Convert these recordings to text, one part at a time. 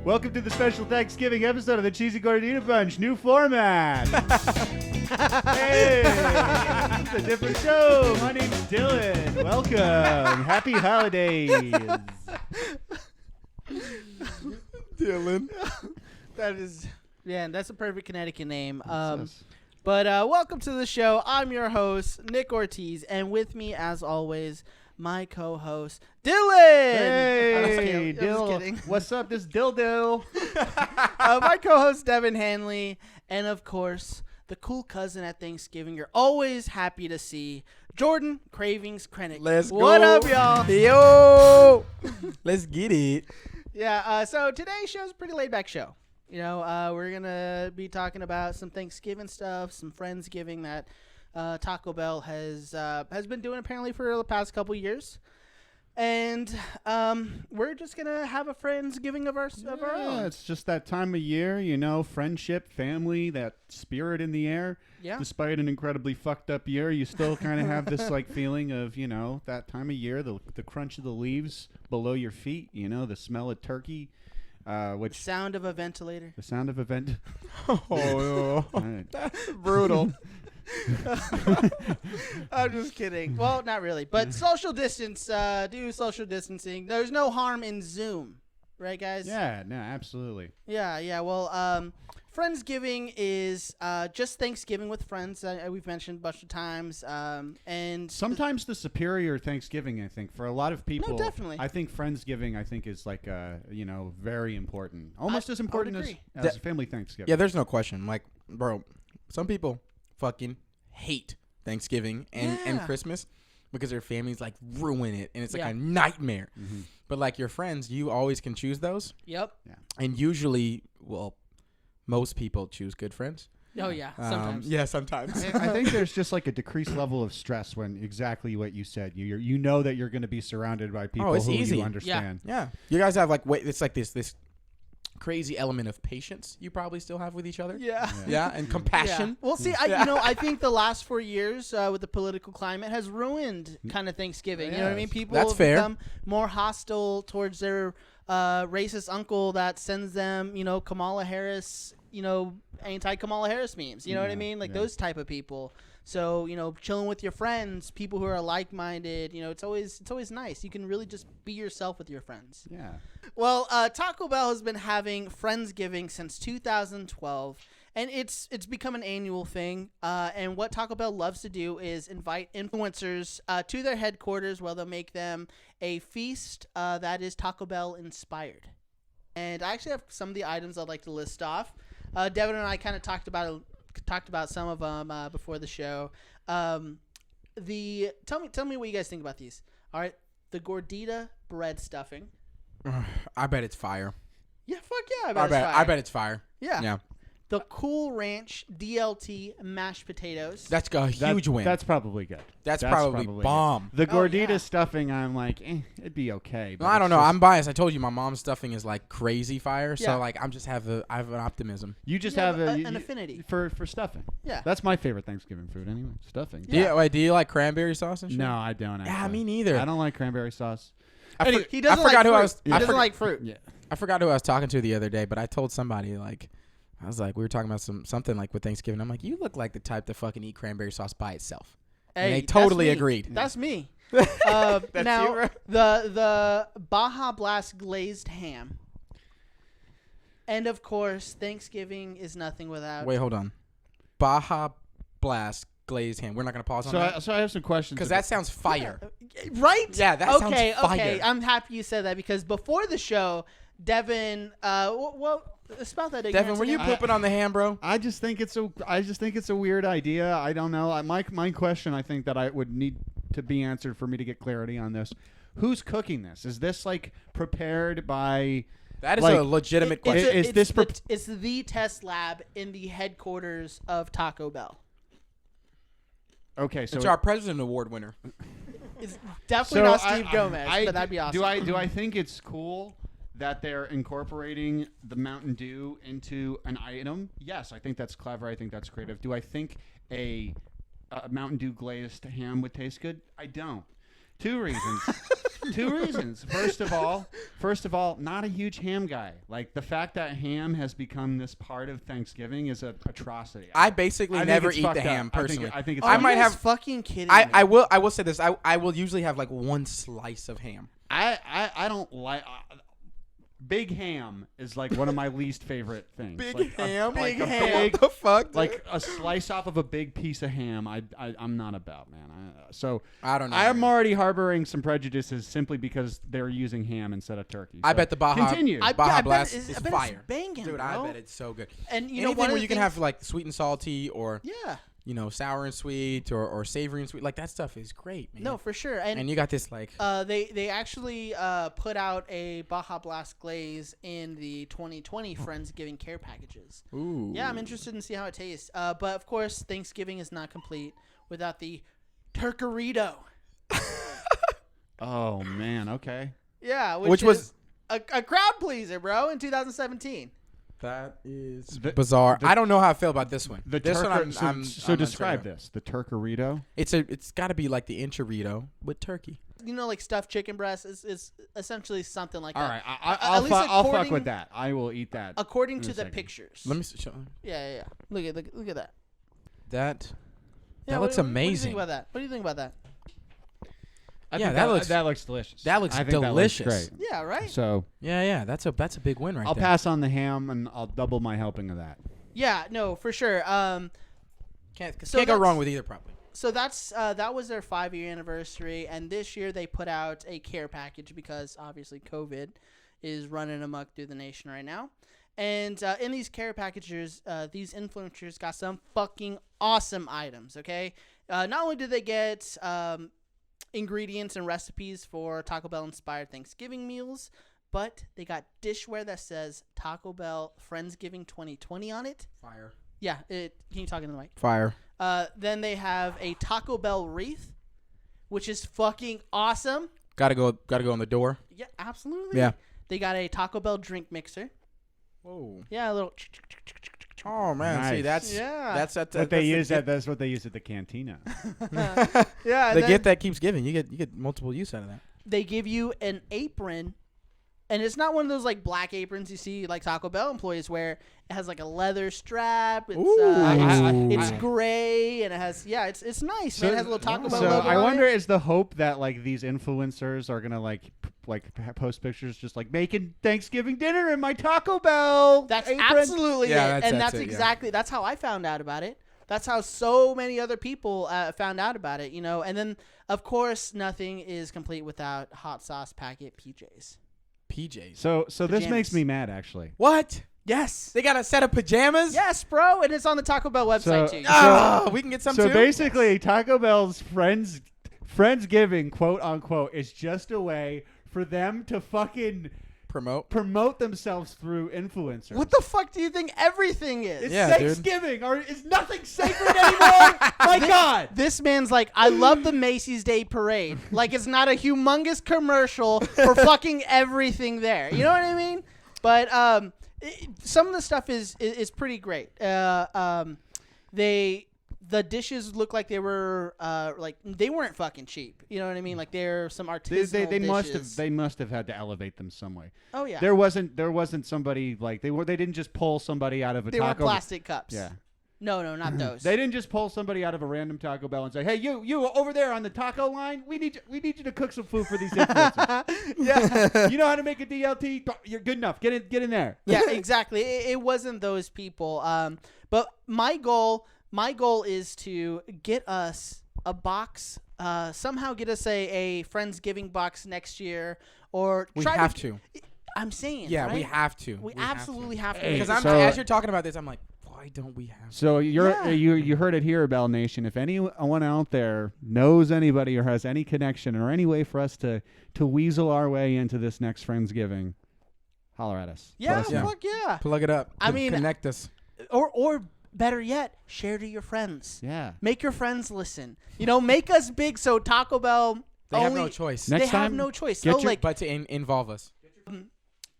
Welcome to the special Thanksgiving episode of the Cheesy Gordita Bunch. New format. Hey, it's a different show. My name's Dylan. Welcome. Happy holidays. Dylan. That's a perfect Connecticut name. But welcome to the show. I'm your host, Nick Ortiz, and with me, as always, my co-host, Dylan. Hey, Dill. What's up? This Dildo. My co-host, Devin Hanley, and of course, the cool cousin at Thanksgiving you're always happy to see, Jordan Cravings Krenek. Let's go. What up, y'all? Yo. Let's get it. Yeah, so today's show's a pretty laid-back show. You know, we're going to be talking about some Thanksgiving stuff, some Friendsgiving that Taco Bell has been doing apparently for the past couple years. And we're just going to have a Friendsgiving of our own. Yeah, it's just that time of year, you know, friendship, family, that spirit in the air. Yeah. Despite an incredibly fucked up year, you still kind of have this like feeling of, you know, that time of year, the crunch of the leaves below your feet, you know, the smell of turkey. Which sound of a ventilator. The sound of a vent. Oh, Right. that's brutal. I'm just kidding. Well, not really. But social distance, do social distancing. There's no harm in Zoom. Right, guys? Yeah, no, absolutely. Yeah. Well, Friendsgiving is just Thanksgiving with friends. We've mentioned a bunch of times. And sometimes the superior Thanksgiving, I think, for a lot of people. No, definitely. I think Friendsgiving, I think, is like, you know, very important. Almost as important as family Thanksgiving. Yeah, there's no question. Like, bro, some people fucking hate Thanksgiving and Christmas because their families like ruin it and it's like a nightmare. Mm-hmm. But like your friends, you always can choose those. Yep. Yeah. And usually, well, most people choose good friends. Oh, yeah. Sometimes. Yeah, sometimes. I think there's just like a decreased level of stress when exactly what you said. You know that you're going to be surrounded by people who easy. you understand. Yeah. You guys have like, it's like this crazy element of patience you probably still have with each other. Yeah. And compassion. Yeah. Well, see, I think the last 4 years with the political climate has ruined kind of Thanksgiving. You know what I mean? People have become more hostile towards their racist uncle that sends them, you know, Kamala Harris, you know, anti-Kamala Harris memes. You know what I mean? Like those type of people. So, you know, chilling with your friends, people who are like-minded, you know, it's always nice. You can really just be yourself with your friends. Yeah. Well, Taco Bell has been having Friendsgiving since 2012, and it's become an annual thing. And what Taco Bell loves to do is invite influencers to their headquarters where they'll make them a feast that is Taco Bell inspired. And I actually have some of the items I'd like to list off. Devin and I kind of talked about some of them before the show. Tell me what you guys think about these. All right, the Gordita bread stuffing. I bet it's fire. Yeah, fuck yeah, I bet it's fire. Yeah. The Cool Ranch DLT mashed potatoes. That's a huge win. That's probably good. That's probably bomb. Good. The Gordita stuffing, I'm like, it'd be okay. But I don't know. I'm biased. I told you my mom's stuffing is like crazy fire. Yeah. So like I have an optimism. You just have an affinity for stuffing. Yeah. That's my favorite Thanksgiving food anyway. Stuffing. Yeah. Do you like cranberry sauce and shit? No, I don't. Actually. Yeah, me neither. I don't like cranberry sauce. He doesn't like fruit. He doesn't like fruit. Yeah. I forgot who I was talking to the other day, but I told somebody like. I was like, we were talking about something like with Thanksgiving. I'm like, you look like the type to fucking eat cranberry sauce by itself. Hey, and they totally agreed. That's me. That's now, you, right? the Baja Blast glazed ham. And, of course, Thanksgiving is nothing without... Wait, hold on. Baja Blast glazed ham. We're not going to pause on that? So I have some questions. Because that sounds fire. Yeah. Right? Yeah, that sounds fire. Okay, I'm happy you said that because before the show, Devin... Spell that again. Devin, were you pooping on the ham, bro? I just think it's a weird idea. I don't know. My question, I think that I would need to be answered for me to get clarity on this. Who's cooking this? Is this like prepared by? That is a legitimate question. It's the test lab in the headquarters of Taco Bell. Okay, so it's our President Award winner. It's definitely not Steve Gomez, but that'd be awesome. Do I think it's cool that they're incorporating the Mountain Dew into an item? Yes, I think that's clever. I think that's creative. Do I think a Mountain Dew glazed ham would taste good? I don't. Two reasons. Two reasons. First of all, not a huge ham guy. Like the fact that ham has become this part of Thanksgiving is an atrocity. I basically think never it's eat fucked the up. ham personally. I think it's. I Are might you guys have- fucking kidding me? I will say this. I will usually have like one slice of ham. I don't like. Big ham is like one of my least favorite things. Big like ham? like Big a ham? big, What the fuck, dude? like a slice off of a big piece of ham. I'm not about, man. So I don't know. I'm already harboring some prejudices simply because they're using ham instead of turkey. I So bet the Baja, continue. Baja bet Blast it's- is I bet it's fire. banging, Dude, bro. I bet it's so good. And you Anything know, one where of the you can things- have like sweet and salty or Yeah. sour and sweet or savory and sweet. Like that stuff is great, man. No, for sure. And you got this like They actually put out a Baja Blast glaze in the 2020 Friendsgiving care packages. ooh. Yeah, I'm interested in see how it tastes. But of course, Thanksgiving is not complete without the Turkerito. Oh man. Okay. Yeah, Which is was- a crowd pleaser, bro, in 2017. That is The- bizarre. the- I don't know how I feel about this one. The this one, turker. So I'm describe uncertain. this. The Turkerito. It's got to be like the enchilito with turkey. You know, like stuffed chicken breast is essentially something like All that. right. At least I'll fuck according- with that. I will eat that. According in to a the second. pictures. Let me show Yeah. Look at that. that. Yeah, That looks what do you amazing. think about that? What do you think about that? I Yeah, think that looks delicious. that looks I think delicious. That looks great. Yeah, right? So Yeah. That's a big win right I'll there. pass on the ham and I'll double my helping of that. Yeah, no, for sure. Can't So go that's- wrong with either, probably. So that was their 5-year anniversary, and this year they put out a care package because obviously COVID is running amok through the nation right now. And in these care packages, these influencers got some fucking awesome items. Okay, not only did they get ingredients and recipes for Taco Bell inspired Thanksgiving meals, but they got dishware that says Taco Bell Friendsgiving 2020 on it. Fire. Yeah, can you talk into the mic? Fire. Then they have a Taco Bell wreath, which is fucking awesome. Gotta go on the door. Yeah, absolutely. Yeah. They got a Taco Bell drink mixer. Whoa. Yeah, a little. Oh man, see Nice. that's What they use that's what they use at the cantina. Yeah, the then gift that keeps giving. You get multiple use out of that. they give you an apron, and it's not one of those like black aprons you see like Taco Bell employees wear. It has like a leather strap. It's it's gray and it has it's nice. Man. It has a little Taco Bell So logo I on wonder, it. is the hope that like these influencers are gonna post pictures just like making Thanksgiving dinner in my Taco Bell? That's apron? absolutely Yeah, it, that's and that's it, yeah. exactly that's how I found out about it. That's how so many other people found out about it, you know. And then, of course, nothing is complete without hot sauce packet PJs. PJs. So this Pajamas. makes me mad actually. What? Yes. They got a set of pajamas? Yes, bro, and it's on the Taco Bell website too. Ah, we can get some So too. basically, Taco Bell's Friendsgiving, quote unquote, is just a way for them to fucking promote themselves through influencers. What the fuck do you think everything is? It's Yeah, dude. Thanksgiving, or is nothing sacred anymore? My God. This man's like, I love the Macy's Day Parade. Like, it's not a humongous commercial for fucking everything there. You know what I mean? But some of the stuff is pretty great. The dishes look like they were they weren't fucking cheap. You know what I mean? Like they're some artisanal dishes. They must have had to elevate them some way. Oh yeah. There wasn't somebody like they didn't just pull somebody out of a They were Taco. plastic cups. Yeah. No, not those. They didn't just pull somebody out of a random Taco Bell and say, "Hey, you over there on the taco line, we need you to cook some food for these influencers." Yeah. You know how to make a DLT? You're good enough. Get in there. Yeah, exactly. It wasn't those people. But my goal is to get us a box. Somehow get us a Friendsgiving box next year, or we try have to. I'm saying. Yeah, right? we have to. We absolutely have to. Hey, Because so- as you're talking about this, I'm like, why don't we have? So Yeah. you heard it here, Bell Nation. If anyone out there knows anybody or has any connection or any way for us to weasel our way into this next Friendsgiving, holler at us. Yeah, Let us know. fuck yeah. Plug it up. I mean- connect us. Or better yet, share to your friends. Yeah. Make your friends listen. You know, make us big so Taco Bell They have only, no choice. Next they have time, no choice. get So your- like but to involve us.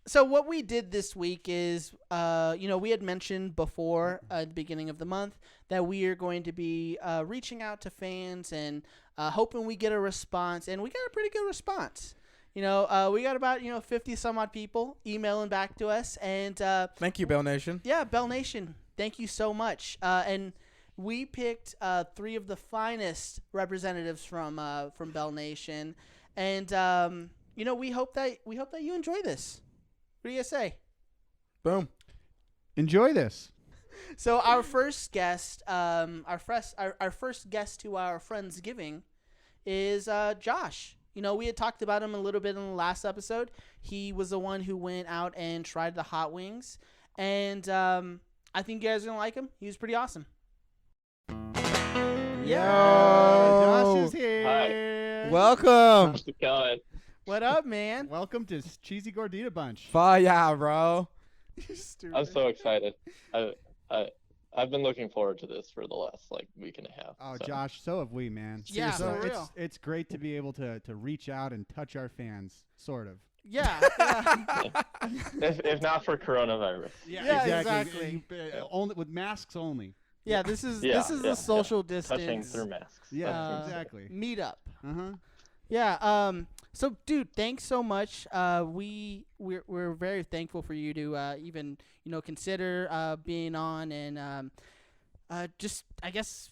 So what we did this week is, we had mentioned before at the beginning of the month that we are going to be reaching out to fans and hoping we get a response, and we got a pretty good response. we got about 50 some odd people emailing back to us, and Thank you, Bell Nation. yeah, Bell Nation, thank you so much. And we picked 3 of the finest representatives from Bell Nation, and we hope that you enjoy this. What do you guys say? Boom. Enjoy this. So our first guest, our first guest to our Friendsgiving is Josh. We had talked about him a little bit in the last episode. He was the one who went out and tried the hot wings, and I think you guys are gonna like him. He was pretty awesome. Josh is here. Hi. Welcome. How's it going? What up, man? Welcome to Cheesy Gordita Bunch. Fire, bro. I'm so excited. I've been looking forward to this for the last week and a half. Oh, so. Josh, so have we, man. Yeah, So for real. It's great to be able to reach out and touch our fans, sort of. Yeah. If not for coronavirus. Yeah, exactly. Only with masks only. Yeah, this is Yeah, the social distance. Touching through masks. Yeah, exactly. Meetup. Uh-huh. Yeah. So, dude, thanks so much. We're very thankful for you to even consider being on and just I guess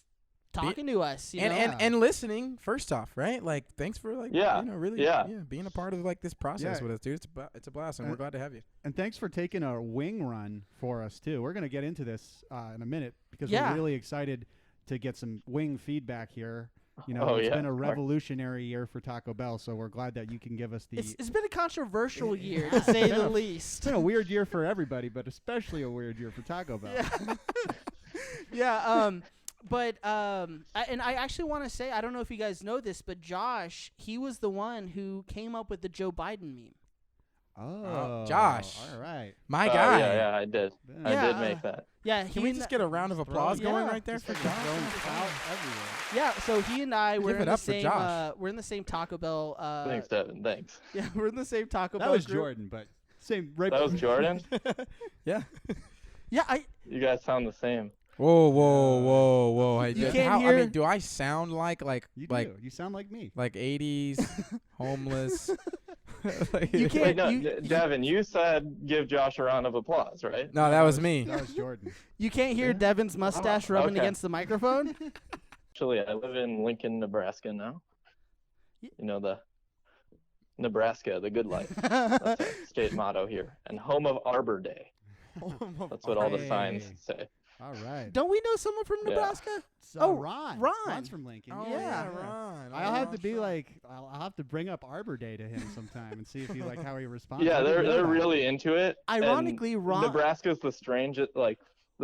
talking to us. And listening first off, right? Thanks for really being a part of this process with us, dude. It's a blast, and we're glad to have you. And thanks for taking a wing run for us too. We're gonna get into this in a minute because Yeah. we're really excited to get some wing feedback here. Oh, It's yeah, been a of course. revolutionary year for Taco Bell, so we're glad that you can give us the. it's been a controversial year to say the least. It's been a weird year for everybody, but especially a weird year for Taco Bell. Yeah. But I actually want to say, I don't know if you guys know this, but Josh, he was the one who came up with the Joe Biden meme. Oh, Josh. All right. My guy. Yeah, I did. Yeah. I did make that. Yeah, Can we just get a round of applause going right there Just for fucking Josh? throwing clout everywhere. Yeah, so he and I were Give in it the up for same. Josh. We're in the same Taco Bell. Thanks, Devin. Thanks. Yeah, we're in the same Taco That Bell. was group. Jordan, but same. Right. That was Jordan? Yeah. Yeah, You guys sound the same. Whoa. Hey, You dude, can't I hear- mean, do I sound like You do. You sound like me. 80s homeless? You can't- Wait, no, you- Devin, you said give Josh a round of applause, right? No, that was me. That was Jordan. you can't hear Devin's mustache rubbing okay. against the microphone. Actually, I live in Lincoln, Nebraska now. The Nebraska, the good life. That's our state motto here. And home of Arbor Day. That's what all the signs Hey. say. All right. Don't we know someone from Yeah. Nebraska? So Oh, Ron. Ron. Ron's from Lincoln. Oh, Yeah. Ron. I'll have to be I'll have to bring up Arbor Day to him sometime and see if he how he responds. Yeah, I didn't know they're that. really into it. and Ironically, Ron. Nebraska's the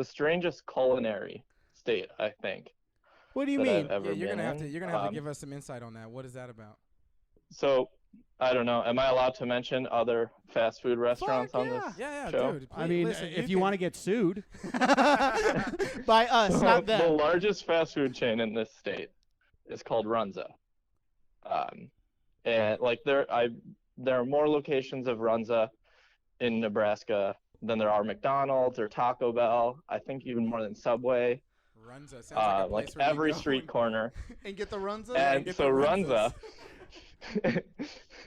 strangest culinary state, I think. What do you that mean? I've ever You're been gonna have to. in. You're gonna have to give us some insight on that. What is that about? So, I don't know. Am I allowed to mention other fast food restaurants on this? Yeah, Show? dude. I mean, listen, if you want to get sued, By us, not The them. largest fast food chain in this state is called Runza. And there are more locations of Runza in Nebraska than there are McDonald's or Taco Bell. I think even more than Subway. Runza sounds like a place where you Every go street corner. And get the runs And get so the Runza. Runzas.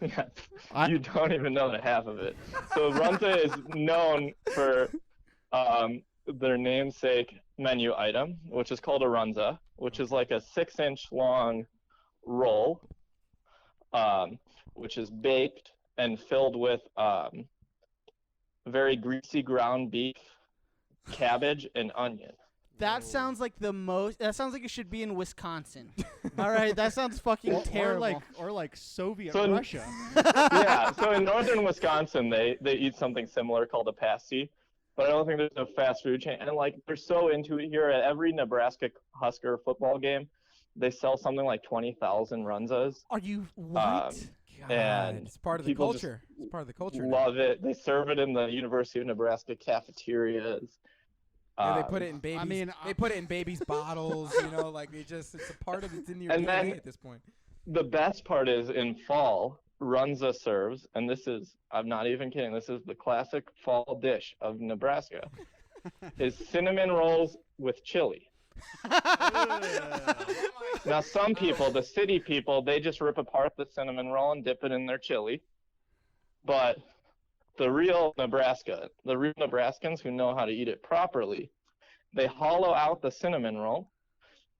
Yeah, you don't even know the half of it. So Runza is known for their namesake menu item, which is called a Runza, which is like a 6-inch long roll, which is baked and filled with very greasy ground beef, cabbage, and onion. That sounds like that sounds like it should be in Wisconsin. All right, that sounds fucking terrible. or like Soviet So- Russia. Yeah, so in northern Wisconsin, they eat something similar called a pasty, but I don't think there's a fast food chain. And they're so into it here. At every Nebraska Husker football game, they sell something like 20,000 Runzas. Are you what? God, And it's part of the people just culture. It's part of the culture. now. Love it. They serve it in the University of Nebraska cafeterias. Yeah, they put it in babies. I mean, they put it in babies' bottles. It's a part of it's in your And DNA then- at this point. The best part is in fall, Runza serves, and this is, I'm not even kidding, this is the classic fall dish of Nebraska, is cinnamon rolls with chili. Now, some people, the city people, they just rip apart the cinnamon roll and dip it in their chili. But the real Nebraskans who know how to eat it properly, they hollow out the cinnamon roll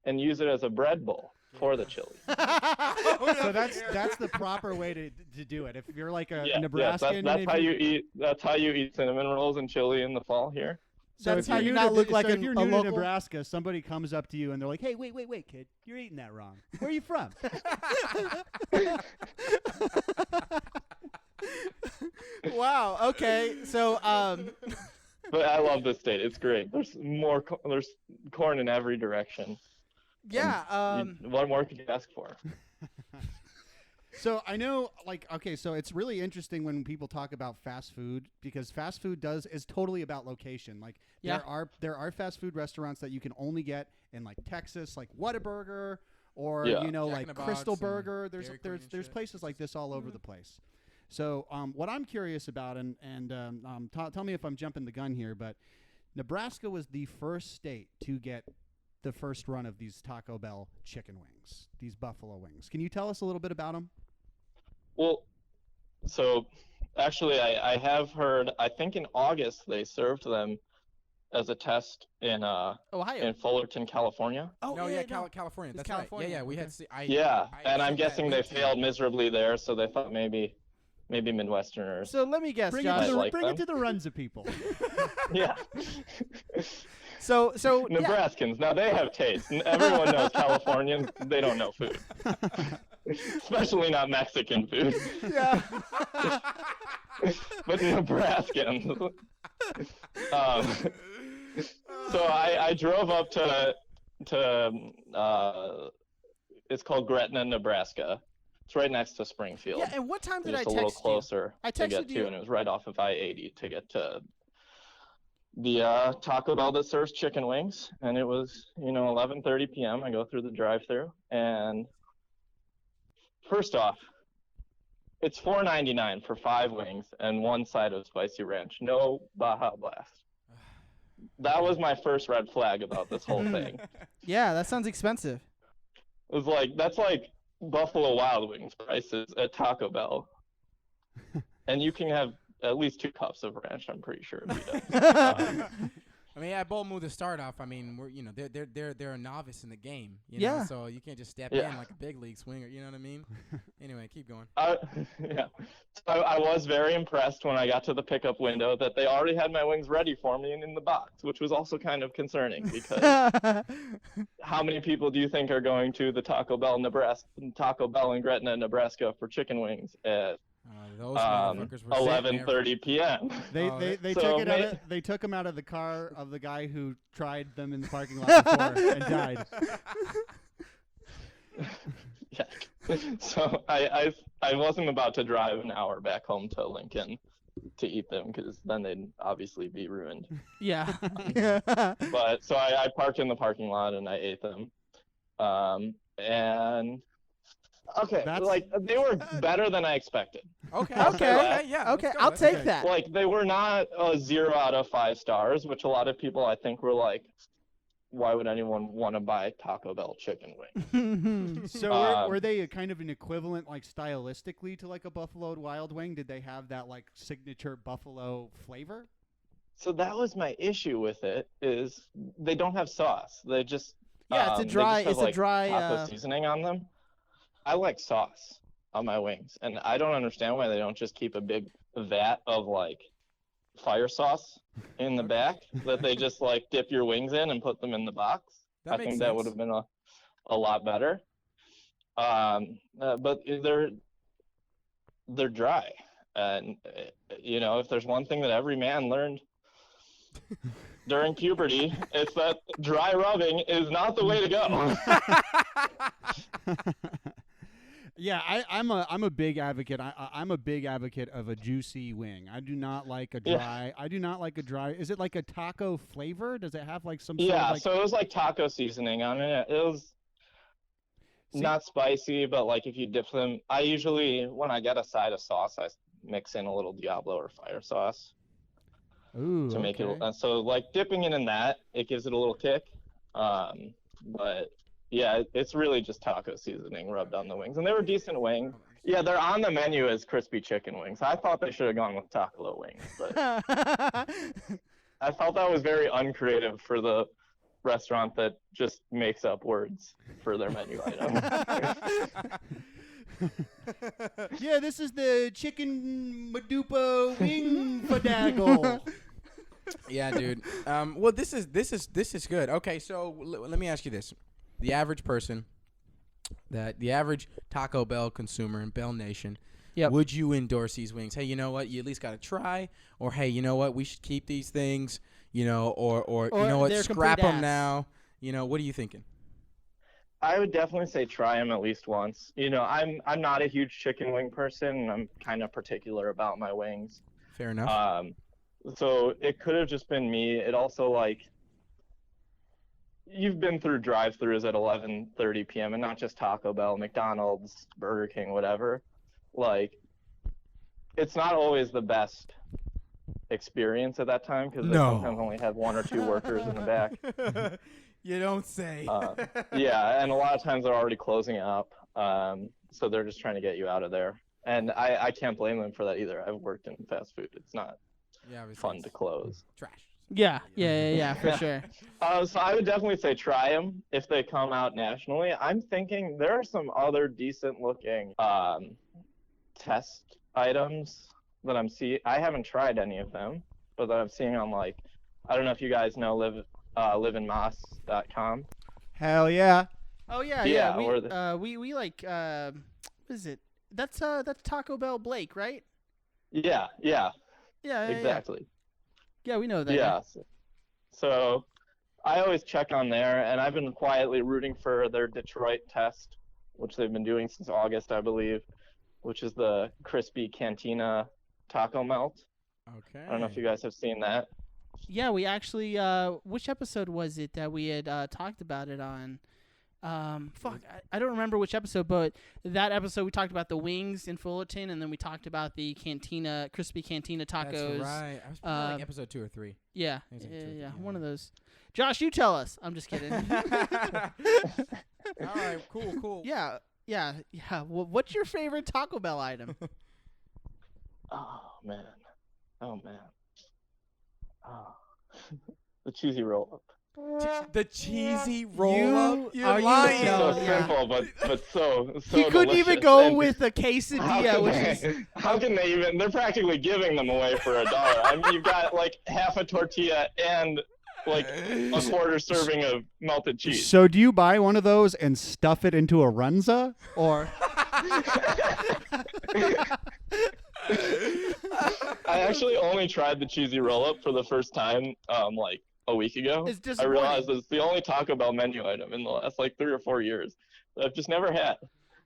and use it as a bread bowl for the chili. So that's the proper way to do it. If you're like a Nebraskan, that's how you eat. That's how you eat cinnamon rolls and chili in the fall here. So That's if how you're you new not to, look like so a if you're new to local. Nebraska, somebody comes up to you and they're like, "Hey, wait, kid, you're eating that wrong. Where are you from?" Wow. Okay. So But I love this state. It's great. There's there's corn in every direction. yeah. What more could you ask for? So I know, like, okay, so it's really interesting when people talk about fast food because fast food is totally about location. Like, Yeah. there are fast food restaurants that you can only get in like Texas, like Whataburger, or Yeah. you know, Jack in like the Crystal Box and Burger. Dairy Queen and There's shit. places like this all over the place. So what I'm curious about, and tell me if I'm jumping the gun here, but Nebraska was the first state to get the first run of these Taco Bell chicken wings, these buffalo wings. Can you tell us a little bit about them? Well, so actually, I have heard. I think in August they served them as a test in Ohio. Fullerton, California. Oh No, yeah, California. It's That's California. right. Yeah, we Okay. had. Yeah, and I'm sent that guessing they link to you. failed miserably there, so they thought maybe Midwesterners. So let me guess, Bring Josh. it like bring them. it to the Runza people. Yeah. So yeah. Nebraskans, now they have taste. Everyone knows Californians, they don't know food. Especially not Mexican food. Yeah. But Nebraskans. So I drove up to it's called Gretna, Nebraska. It's right next to Springfield. Yeah. And what time did I Just a little text you? closer I to texted get you- to, and it was right off of I-80 to get to the Taco Bell that serves chicken wings, and it was 11:30 p.m. I go through the drive-thru, and first off, it's $4.99 for 5 wings and 1 side of spicy ranch, no Baja Blast. That was my first red flag about this whole thing. Yeah, that sounds expensive. It was like, that's like Buffalo Wild Wings prices at Taco Bell, and you can have at least 2 cups of ranch, I'm pretty sure. I mean, yeah, bold move to start off. I mean, they're a novice in the game, Yeah. So you can't just step Yeah. in like a big league swinger. You know what I mean? Anyway, keep going. Yeah. So I was very impressed when I got to the pickup window that they already had my wings ready for me and in the box, which was also kind of concerning because how many people do you think are going to the Taco Bell in Gretna, Nebraska for chicken wings at Those motherfuckers were sitting there. 11:30 p.m. They So took it out may- of, they took him out of the car of the guy who tried them in the parking lot before and died. Yeah. So I wasn't about to drive an hour back home to Lincoln to eat them because then they'd obviously be ruined. Yeah. But so I parked in the parking lot and I ate them. And okay, That's- like they were better than I expected. Okay. Okay. Yeah. Okay, let's go, I'll let's take go. that. Like they were not a 0 out of 5 stars, which a lot of people I think were like, why would anyone want to buy Taco Bell chicken wing? So were they a kind of an equivalent, like stylistically, to like a Buffalo Wild Wing? Did they have that like signature Buffalo flavor? So that was my issue with it is they don't have sauce. They just Yeah, it's a they just dry. have, It's a like, dry. taco seasoning on them. I like sauce on my wings, and I don't understand why they don't just keep a big vat of like fire sauce in the back that they just like dip your wings in and put them in the box. That I makes think that would sense. have been a lot better. But they're dry, and if there's one thing that every man learned during puberty, it's that dry rubbing is not the way to go. Yeah, I'm a big advocate. I'm a big advocate of a juicy wing. I do not like a dry. I do not like a dry. Is it like a taco flavor? Does it have like some sort Yeah, of like? so it was like taco seasoning on it. It was not spicy, but like if you dip them, I usually when I get a side of sauce, I mix in a little Diablo or fire sauce Ooh, to make okay. it. So like dipping it in that, it gives it a little kick. But Yeah, it's really just taco seasoning rubbed on the wings, and they were decent wings. Yeah, they're on the menu as crispy chicken wings. I thought they should have gone with taco wings, but I felt that was very uncreative for the restaurant that just makes up words for their menu item. Yeah, this is the chicken Madupa wing fadagle. Yeah, dude. Well, this is good. Okay, so let me ask you this: the average person, the average Taco Bell consumer in Bell Nation, would you endorse these wings? Hey, you know what? You at least got to try. Or hey, you know what? We should keep these things. You know, or you know what? Scrap them now. You know, what are you thinking? I would definitely say try them at least once. You know, I'm not a huge chicken wing person, and I'm kind of particular about my wings. Fair enough. So it could have just been me. It also, like, you've been through drive-thrus at 11:30 p.m. and not just Taco Bell, McDonald's, Burger King, whatever. Like, it's not always the best experience at that time because they sometimes only have one or two workers in the back. You don't say. Yeah, and a lot of times they're already closing up, so they're just trying to get you out of there. And I can't blame them for that either. I've worked in fast food. It's not fun to close. Trash. Yeah, for sure. So I would definitely say try them if they come out nationally. I'm thinking there are some other decent-looking test items that I'm seeing. I haven't tried any of them, but that I'm seeing on, like, I don't know if you guys know liveinmoss.com. Hell yeah. Oh yeah. We like what is it? That's Taco Bell Blake, right? Yeah. Exactly. Yeah, we know that. Yeah. So I always check on there, and I've been quietly rooting for their Detroit test, which they've been doing since August, I believe, which is the crispy Cantina taco melt. Okay. I don't know if you guys have seen that. Yeah, we actually, which episode was it that we had talked about it on? I don't remember which episode, but that episode we talked about the wings in Fullerton, and then we talked about the crispy Cantina tacos. That's right. I was probably like episode 2 or 3. Yeah, one of those. Josh, you tell us. I'm just kidding. All right, cool. Yeah. Well, what's your favorite Taco Bell item? Oh man. The cheesy roll-up. The cheesy roll-up? You're lying. It's so simple, but so he couldn't delicious. even go with a quesadilla. How can they even? They're practically giving them away for $1. I mean, you've got like half a tortilla and like a quarter serving of melted cheese. So do you buy one of those and stuff it into a runza? Or I actually only tried the cheesy roll-up for the first time like a week ago. I realized it's the only Taco Bell menu item in the last like 3 or 4 years that I've just never had.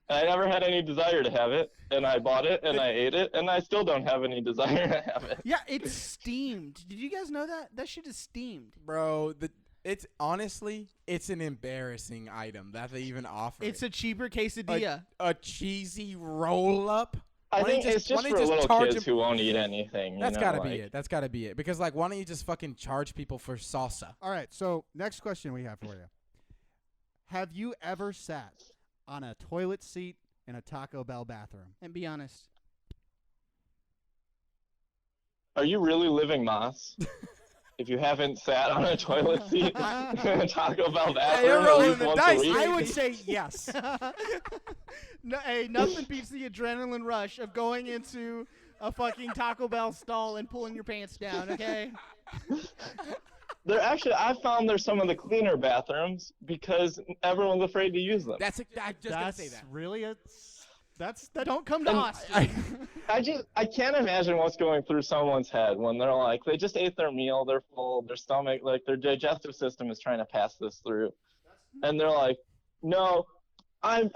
And I never had any desire to have it, and I bought it, and I ate it, and I still don't have any desire to have it. Yeah, it's steamed. Did you guys know that? That shit is steamed. Bro, it's honestly, it's an embarrassing item that they even offer. It's a cheaper quesadilla. A cheesy roll-up? I think it's just for little kids who won't eat anything. That's got to be it. That's got to be it. Because, like, why don't you just fucking charge people for salsa? All right, so next question we have for you. Have you ever sat on a toilet seat in a Taco Bell bathroom? And be honest. Are you really living Moss? If you haven't sat on a toilet seat in a Taco Bell bathroom at least once a week? I would say yes. No, hey, nothing beats the adrenaline rush of going into a fucking Taco Bell stall and pulling your pants down, okay? I found they're some of the cleaner bathrooms because everyone's afraid to use them. I just gonna say that. Really Don't come to Austin. I can't imagine what's going through someone's head when they're like, they just ate their meal, they're full, their stomach, like their digestive system is trying to pass this through, and they're like, no, I'm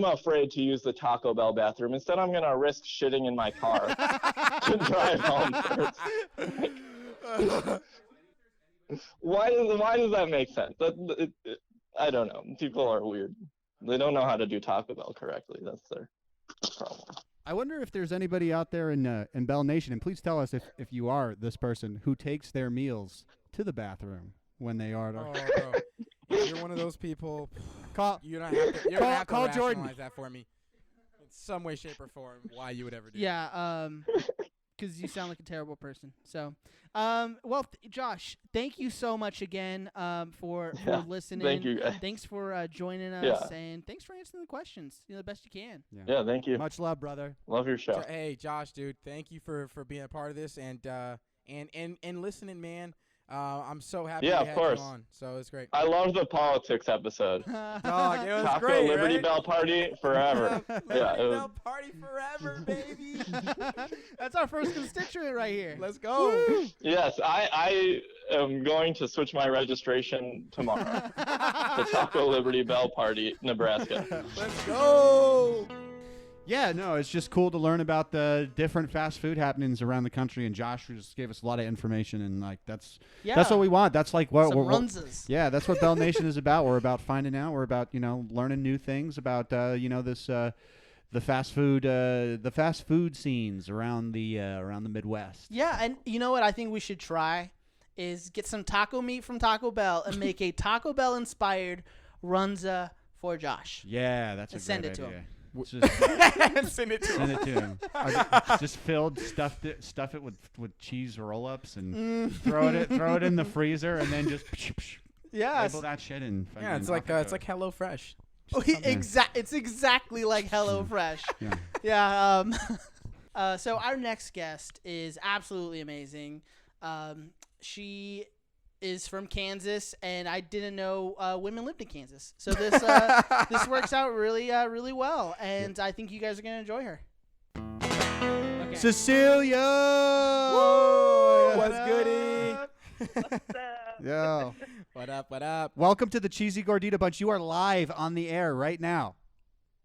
afraid to use the Taco Bell bathroom. Instead, I'm gonna risk shitting in my car to drive home first. Why does that make sense? I don't know. People are weird. They don't know how to do Taco Bell correctly. That's their problem. I wonder if there's anybody out there in Bell Nation, and please tell us if you are this person who takes their meals to the bathroom when they order. Oh, bro. If you're one of those people, You don't have to. You're gonna have to call rationalize Jordan. that for me, in some way, shape, or form. Why you would ever do? Yeah, because you sound like a terrible person. So, Josh, thank you so much again for listening. Thank you, guys. Thanks for joining us, and thanks for answering the questions. The best you can. Yeah, thank you. Much love, brother. Love your show. Hey, Josh, dude, thank you for being a part of this and listening, man. I'm so happy Yeah, we of had course. you on. So it's great. I loved the politics episode. Dog, it was Taco great, Liberty right? Bell Party forever. Yeah, it was. Bell party forever, baby. That's our first constituent right here. Let's go. Yes, I am going to switch my registration tomorrow to Taco Liberty Bell Party, Nebraska. Let's go. Yeah, no, it's just cool to learn about the different fast food happenings around the country, and Josh just gave us a lot of information, and like that's what we want. That's like what Some we're runzas. yeah, that's what Bell Nation is about. We're about finding out. We're about learning new things about this the fast food scenes around the Midwest. Yeah, and you know what I think we should try is get some taco meat from Taco Bell and make a Taco Bell inspired runza for Josh. Yeah, that's a And send great it to idea. him. Just Send it to send him. it to him. Just stuff it with cheese roll-ups and throw it in the freezer, and then just Yeah, label that shit and Yeah, it's like Hello Fresh. it's exactly like HelloFresh. Yeah. Yeah. So our next guest is absolutely amazing. She is from Kansas, and I didn't know women lived in Kansas. So this this works out really well, and I think you guys are gonna enjoy her. Okay. Cecilia. Woo! What's goody? What's up? Yo. What up? What up? Welcome to the Cheesy Gordita Bunch. You are live on the air right now.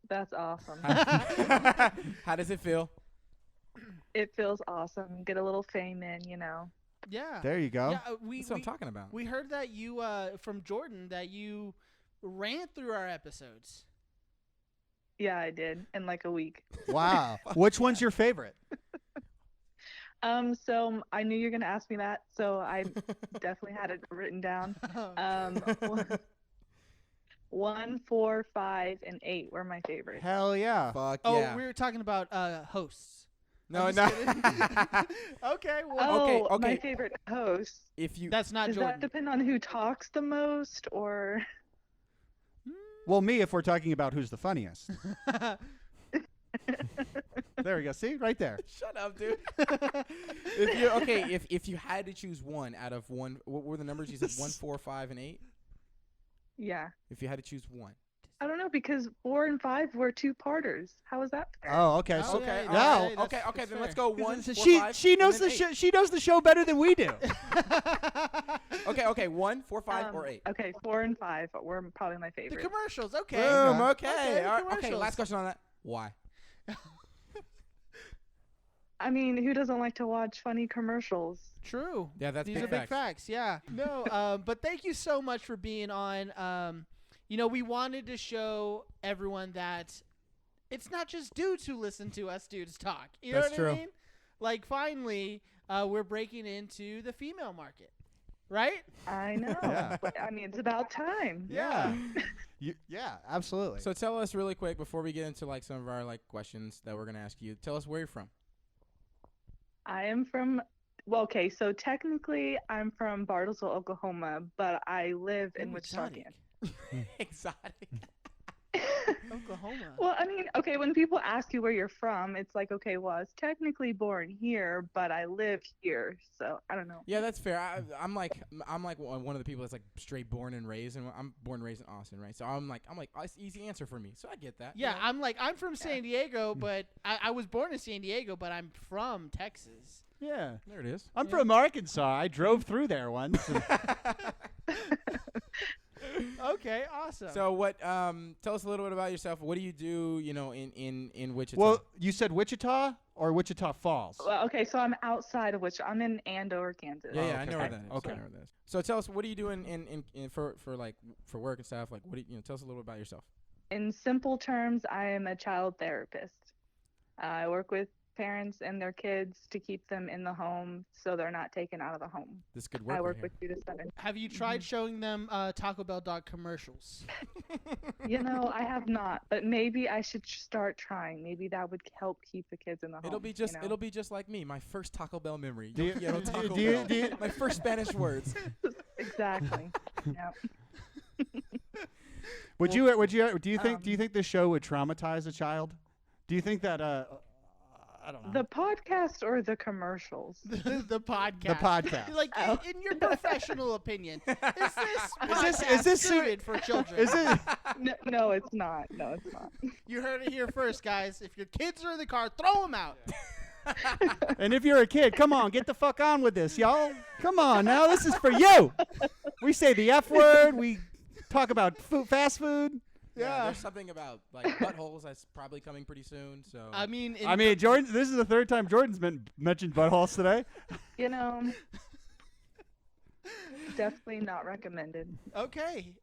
That's awesome. How does it feel? It feels awesome. Get a little fame in, you know. Yeah. There you go. Yeah, That's what I'm talking about. We heard that you from Jordan that you ran through our episodes. Yeah, I did in like a week. Wow. Which one's your favorite? So I knew you were gonna ask me that, so I definitely had it written down. 1, 4, 5, and 8 were my favorites. Hell yeah. Fuck Oh, yeah. we were talking about hosts. No, I'm no. just kidding. Okay, well, Oh, okay. my favorite host. If you that's not Does Jordan. that depend on who talks the most, or? Well, me, if we're talking about who's the funniest. There we go. See? Right there. Shut up, dude. If you had to choose one out of one, what were the numbers you said? 1, 4, 5, and 8. Yeah, If you had to choose one. I don't know because 4 and 5 were 2-parters. How is that fair? Oh, okay. Oh, So, yeah, yeah. that's- Okay. that's Then let's fair. go 1, 4, she 5, she knows and the then she knows the show better than we do. 8. Okay. 1, 4, 5, or 8. Okay, 4 and 5 were probably my The favorite. commercials. Okay. Boom. Okay, Okay. All right, okay. commercials. Last question on that. Why? I mean, who doesn't like to watch funny commercials? True. Yeah, that's These big are big facts. facts. Yeah. No. But thank you so much for being on. We wanted to show everyone that it's not just dudes who listen to us dudes talk. You know That's what true. I mean? Like, finally, we're breaking into the female market, right? I know. Yeah. But, I mean, it's about time. Yeah. Yeah, absolutely. So tell us really quick before we get into like some of our like questions that we're gonna ask you. Tell us where you're from. I am from, well, okay, so technically I'm from Bartlesville, Oklahoma, but I live in Ooh, Wichita, exotic. Exotic. Oklahoma. Well, I mean, okay, when people ask you where you're from, it's like, okay, well, I was technically born here, but I live here, so I don't know. Yeah, that's fair. I'm like one of the people that's like straight born and raised, and I'm born and raised in Austin, right? So I'm like, oh, it's easy answer for me. So I get that. Yeah, you know? I'm from San Diego, but I was born in San Diego, but I'm from Texas. yeah. There it is. I'm from Arkansas. I drove through there once. Okay, awesome. So what? Tell us a little bit about yourself. What do you do? In Wichita. Well, you said Wichita or Wichita Falls? Well, okay, so I'm outside of I'm in Andover, Kansas. yeah, Oh, I know where that is. Okay. I know where that is. So tell us, what do you do for work and stuff? Like, what do you tell us a little bit about yourself. In simple terms, I am a child therapist. I work with parents and their kids to keep them in the home so they're not taken out of the home. This could work. I work right with 2 to 7. have you tried showing them Taco Bell dog commercials? I have not, but maybe I should start trying. Maybe that would help keep the kids in the home. It'll be just like me. My first Taco Bell memory. Do you- Yo quiero Taco do you- Bell. do you- My first Spanish words. Exactly. Yeah. Do you think this show would traumatize a child? Do you think that I don't know. The podcast or the commercials? The podcast. The podcast. Like, Oh. in your professional opinion, is this is this suited for children? Is it? No, it's not. No, it's not. You heard it here first, guys. If your kids are in the car, throw them out. And if you're a kid, come on, get the fuck on with this, y'all. Come on now, this is for you. We say the F word. We talk about fast food. Yeah, there's something about like buttholes that's probably coming pretty soon. So I mean, Jordan. This is the third time Jordan's mentioned buttholes today. Definitely not recommended. Okay,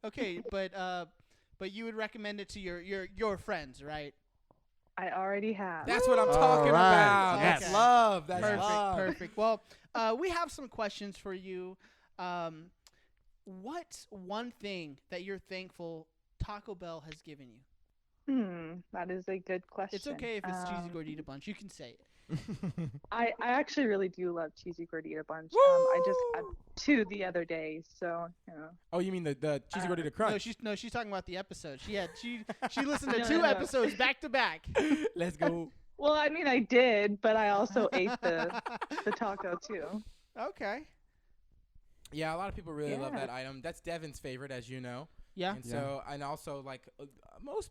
but you would recommend it to your friends, right? I already have. that's what I'm All talking right. about. Yes. That's love. That's Perfect, love. perfect. Well, we have some questions for you. What's one thing that you're thankful Taco Bell has given you? That is a good question. It's okay if it's Cheesy Gordita Bunch. You can say it. I actually really do love Cheesy Gordita Bunch. I just had 2 the other day, so Oh, you mean the Cheesy Gordita Crunch? She's talking about the episode. She listened to No, 2 no. episodes back to back. Let's go. Well, I mean, I did, but I also ate the taco too. Okay. Yeah, a lot of people really love Yeah. that item. That's Devin's favorite, as you know. Yeah. And so, and also like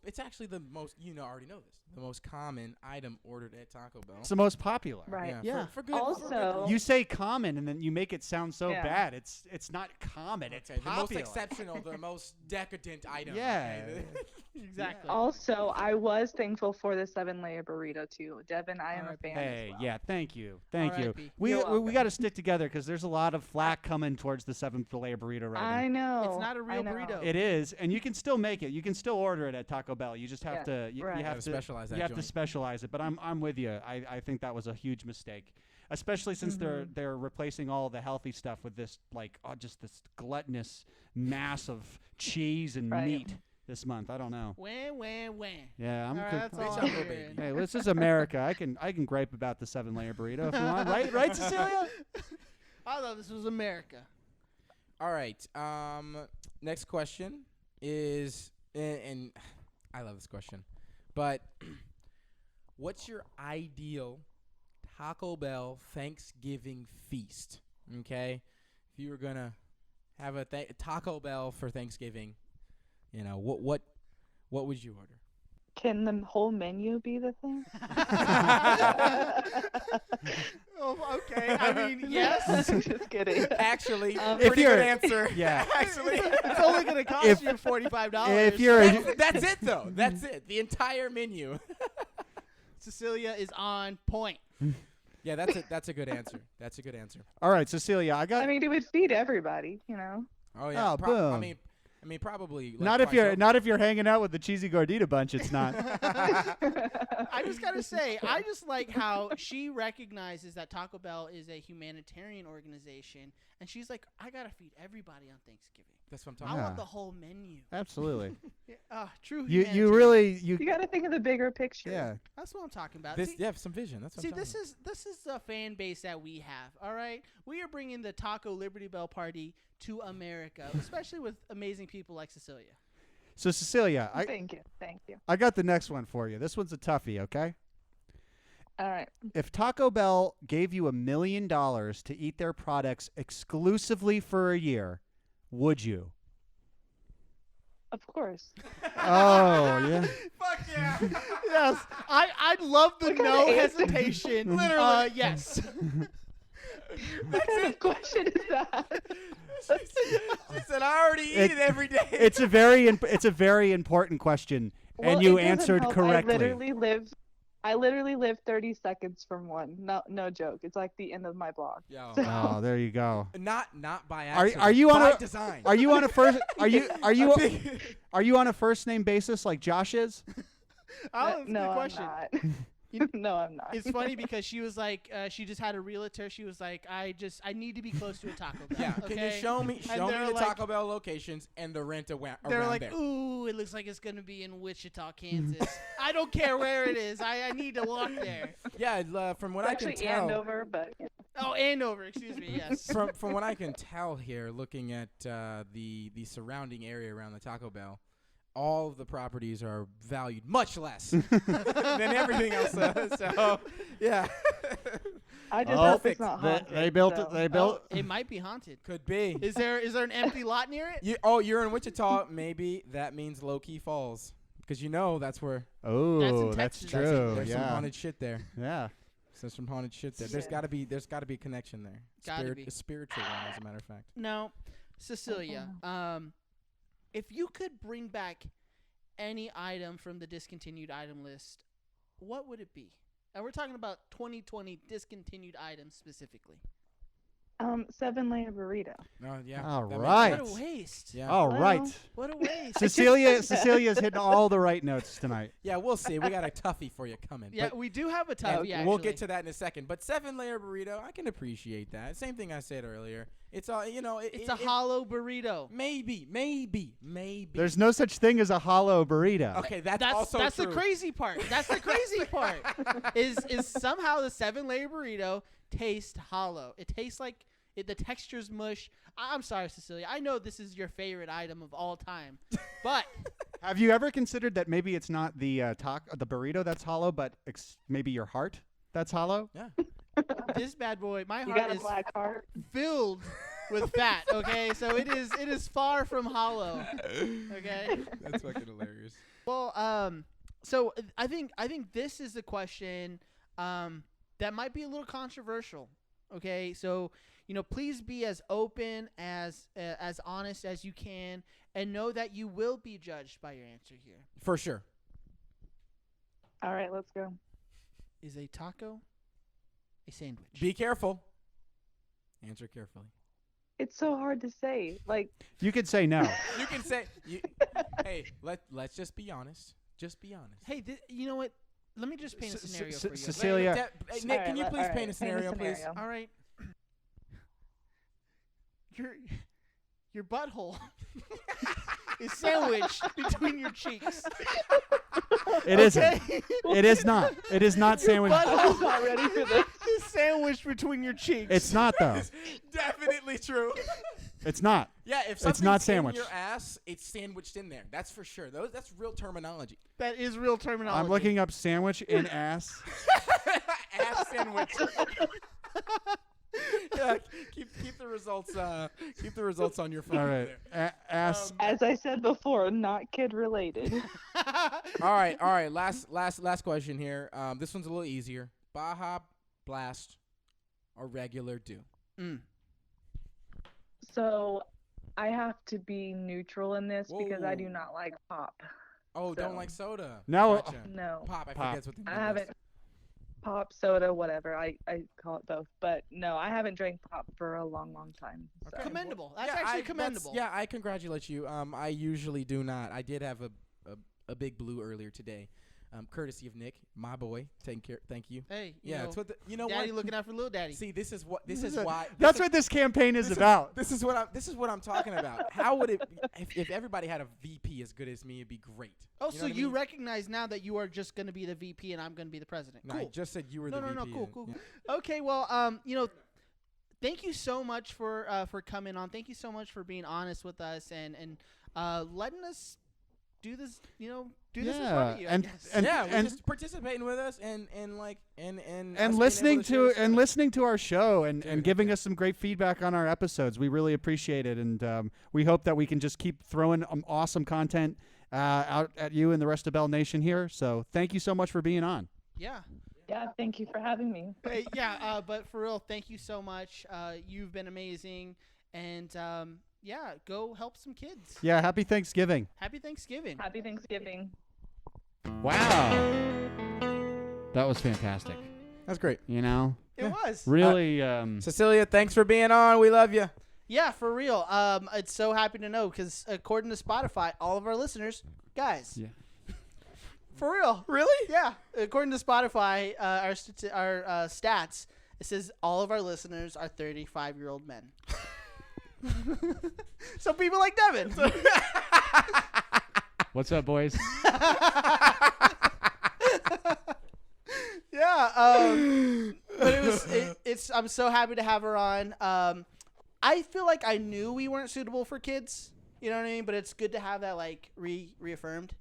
it's actually the most, already know this, the most common item ordered at Taco Bell. It's the most popular. Right. Yeah. For good. Also, You say common, and then you make it sound so Yeah. bad. It's not common. It's the most popular. exceptional, the most decadent item. Yeah. okay? Exactly. also, I was thankful for the 7-layer burrito too. Devin, I am a Alright. fan. Hey, as well. yeah, thank you. Thank you. R.I.P. We You're welcome. got to stick together because there's a lot of flack coming towards the 7-layer burrito right I now. know. It's not a real I know. burrito. It is, and you can still make it. You can still order it at Taco Bell. You just have Yeah, to. You right. have Gotta to specialize that You have to joint. specialize it. But I'm with you. I think that was a huge mistake, especially since Mm-hmm. they're replacing all the healthy stuff with this just this gluttonous mass of cheese and Right. meat this month. I don't know. Wah. Yeah, I'm. All right, that's oh, all Reach I'm out, little hearing. baby. Hey, this is America. I can gripe about the 7-layer burrito if you want. Right, Cecilia? I thought this was America. All right. Next question is, and I love this question, but what's your ideal Taco Bell Thanksgiving feast? Okay, if you were gonna have a Taco Bell for Thanksgiving, what would you order? Can the whole menu be the thing? Oh, okay. I mean, yes. Just kidding. Actually, If pretty you're- good answer. Yeah. Actually, It's only going to cost If- you $45. If you're that's it though. That's it. The entire menu. Cecilia is on point. Yeah, that's it. That's a good answer. That's a good answer. all right, Cecilia, I got. I mean, it would feed everybody, Oh yeah. Oh, boom. I mean, probably. Like not if you're hanging out with the Cheesy Gordita Bunch. It's not. I just got to say, I just like how she recognizes that Taco Bell is a humanitarian organization. And she's like, I got to feed everybody on Thanksgiving. That's what I'm I talking Yeah. want the whole menu. Absolutely. True you humanitarian. really You got to think of the bigger picture. yeah. That's what I'm talking about. about. See, Some vision. That's what See, I'm talking this is the fan base that we have. All right, we are bringing the Taco Liberty Bell Party to America, especially with amazing people like Cecilia. So Cecilia, Thank you. I got the next one for you. This one's a toughie, okay? All right. If Taco Bell gave you $1 million to eat their products exclusively for a year, would you? Of course. Oh, yeah. Fuck yeah. Yes, I love the What kind no of answer? hesitation. Literally, yes. What kind of question is that? She said, I already eat it every day. It's a very important question, and Well, you it doesn't answered help. correctly. I literally live 30 seconds from one. No joke. It's like the end of my blog. Yo. Oh, there you go. Not by accident. Are you on by a design? Are you on a first are you on a first name basis like Josh is? Oh, that's a no, good I'm question. not. No, I'm not. It's funny because she was like, she just had a realtor. She was like, I need to be close to a Taco Bell. Yeah, okay? can you show me they're the like- Taco Bell locations and the rent around They're like, there? ooh, it looks like it's gonna be in Wichita, Kansas. I don't care where it is. I need to walk there. Yeah, from what It's I can actually tell. Andover, but Oh, Andover. Excuse me. Yes. From what I can tell here, looking at the surrounding area around the Taco Bell, all of the properties are valued much less than everything else. So yeah, I just Oh, hope it's not They, haunted. they built so. it. They built. It might be haunted. could be. Is there an empty lot near it? You're in Wichita. Maybe that means Low Key Falls, because that's where Oh, Texas. that's true. there's some Yeah. haunted shit there. Yeah. There's some haunted shit there. There's gotta be a connection there. Gotta be. A spiritual one, as a matter of fact. Now, Cecilia, if you could bring back any item from the discontinued item list, what would it be? And we're talking about 2020 discontinued items specifically. 7-layer burrito. No, yeah. All that makes right. What a sense. waste. Yeah. All Well, right. What a waste. Cecilia's hitting all the right notes tonight. Yeah, we'll see. We got a toughie for you coming. Yeah, but we do have a yeah, toughie, actually. we'll get to that in a second. But 7-layer burrito, I can appreciate that. Same thing I said earlier. It's all It's a hollow burrito. Maybe. There's no such thing as a hollow burrito. Okay, that's That's also true. the crazy part. That's the crazy part. Is somehow the 7-layer burrito tastes hollow. It tastes like the texture's mush. I'm sorry, Cecilia. I know this is your favorite item of all time, but Have you ever considered that maybe it's not the the burrito that's hollow, but maybe your heart that's hollow? Yeah. this bad boy, my You heart got a is black heart. filled with fat. Okay, so it is far from hollow. Okay. That's fucking hilarious. Well, so I think this is a question that might be a little controversial. Okay, so please be as open as honest as you can, and know that you will be judged by your answer here. For sure. All right, let's go. Is a taco a sandwich? Be careful. Answer carefully. It's so hard to say. Like, You could say no. You can say, hey, let's just be honest. Just be honest. Hey, you know what? Let me just paint a scenario for you. Cecilia, Hey, Nick, can you please paint a scenario, please? scenario. All right. Your butthole is sandwiched between your cheeks. it isn't. It is not. It is not sandwich. I'm not ready for this. Is sandwiched between your cheeks. It's not though. Definitely true. It's not. Yeah, if It's something's not in sandwiched. your ass, it's sandwiched in there. That's for sure. That's real terminology. That is real terminology. I'm looking up sandwich in ass. Ass sandwich. Yeah, keep the results. Keep the results on your phone. All right. There. Ass. As I said before, not kid related. All right. Last question here. This one's a little easier. Baja Blast or regular Dew? So I have to be neutral in this because I do Whoa. not like pop. Oh, So- don't like soda. No. Gotcha. No. Pop. I Pop. forget what the I name haven't is. pop, soda, whatever. I call it both. But no, I haven't drank pop for a long, long time. So. Okay. Commendable. That's Yeah, actually commendable. Yeah, I congratulate you. I usually do not. I did have a big blue earlier today, courtesy of Nick, my boy. Thank you. Hey, Yeah, it's what you know. daddy what? looking out for little daddy. See, this is why. That's what this campaign is about. This is what I'm talking about. How would it if everybody had a VP as good as me? It'd be great. Oh, know so what I you mean? recognize now that you are just going to be the VP and I'm going to be the president. No, Cool. I just said you were No, the no, VP. cool. Yeah. Okay, well, thank you so much for coming on. Thank you so much for being honest with us and letting us do this. Do this in front of you. I guess. and just participating with us and listening to our show and Dude, giving okay. us some great feedback on our episodes. We really appreciate it, and we hope that we can just keep throwing awesome content out at you and the rest of Bell Nation here. So thank you so much for being on. Yeah. Yeah, thank you for having me. Hey, yeah, but for real, thank you so much. You've been amazing. And, yeah, go help some kids. Yeah, happy Thanksgiving. Happy Thanksgiving. Happy Thanksgiving. Wow. That was fantastic. That's great. You know? It was. Really, Cecilia, thanks for being on. We love you. Yeah, for real. It's so happy to know because according to Spotify, all of our listeners, guys. Yeah. For real. Really? Yeah. According to Spotify, our stats, it says all of our listeners are 35-year-old men. So people like Devin. What's up, boys? Yeah. But it's. I'm so happy to have her on. I feel like I knew we weren't suitable for kids. You know what I mean? But it's good to have that like reaffirmed.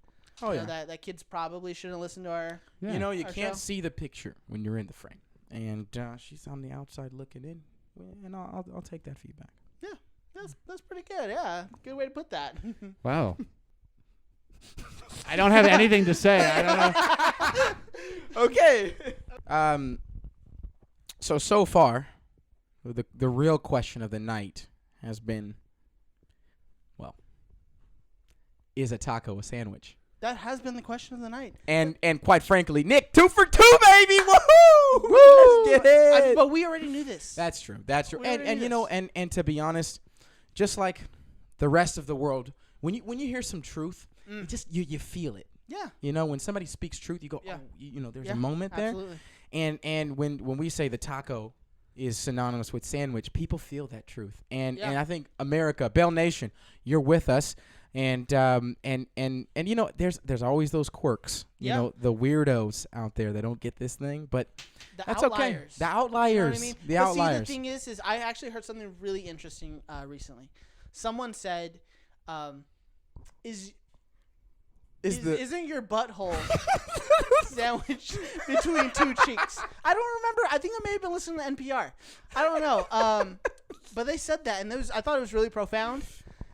Oh, You know, that kids probably shouldn't listen to our. Yeah. You know, you Our can't show. see the picture when you're in the frame, and she's on the outside looking in, and I'll take that feedback. Yeah, that's pretty good. Yeah, good way to put that. Wow. I don't have anything to say. I don't know. Okay. So far, the real question of the night has been, well, is a taco a sandwich? That has been the question of the night. And quite frankly, Nick, 2 for 2, baby! Woohoo! Woo! Let's get it. But we already knew this. That's true. That's true. We And already you knew know, and to be honest, just like the rest of the world, when you hear some truth, you feel it. Yeah. You know, when somebody speaks truth, you go, Yeah. oh, you know, there's Yeah, a moment there. Absolutely. And when we say the taco is synonymous with sandwich, people feel that truth. And I think America, Bell Nation, you're with us. And you know, there's always those quirks. You know, the weirdos out there that don't get this thing, but that's okay. The outliers. You know what I mean? The But outliers. See, the thing is I actually heard something really interesting recently. Someone said, isn't your butthole sandwiched between two cheeks? I don't remember. I think I may have been listening to NPR. I don't know. But they said that, and I thought it was really profound,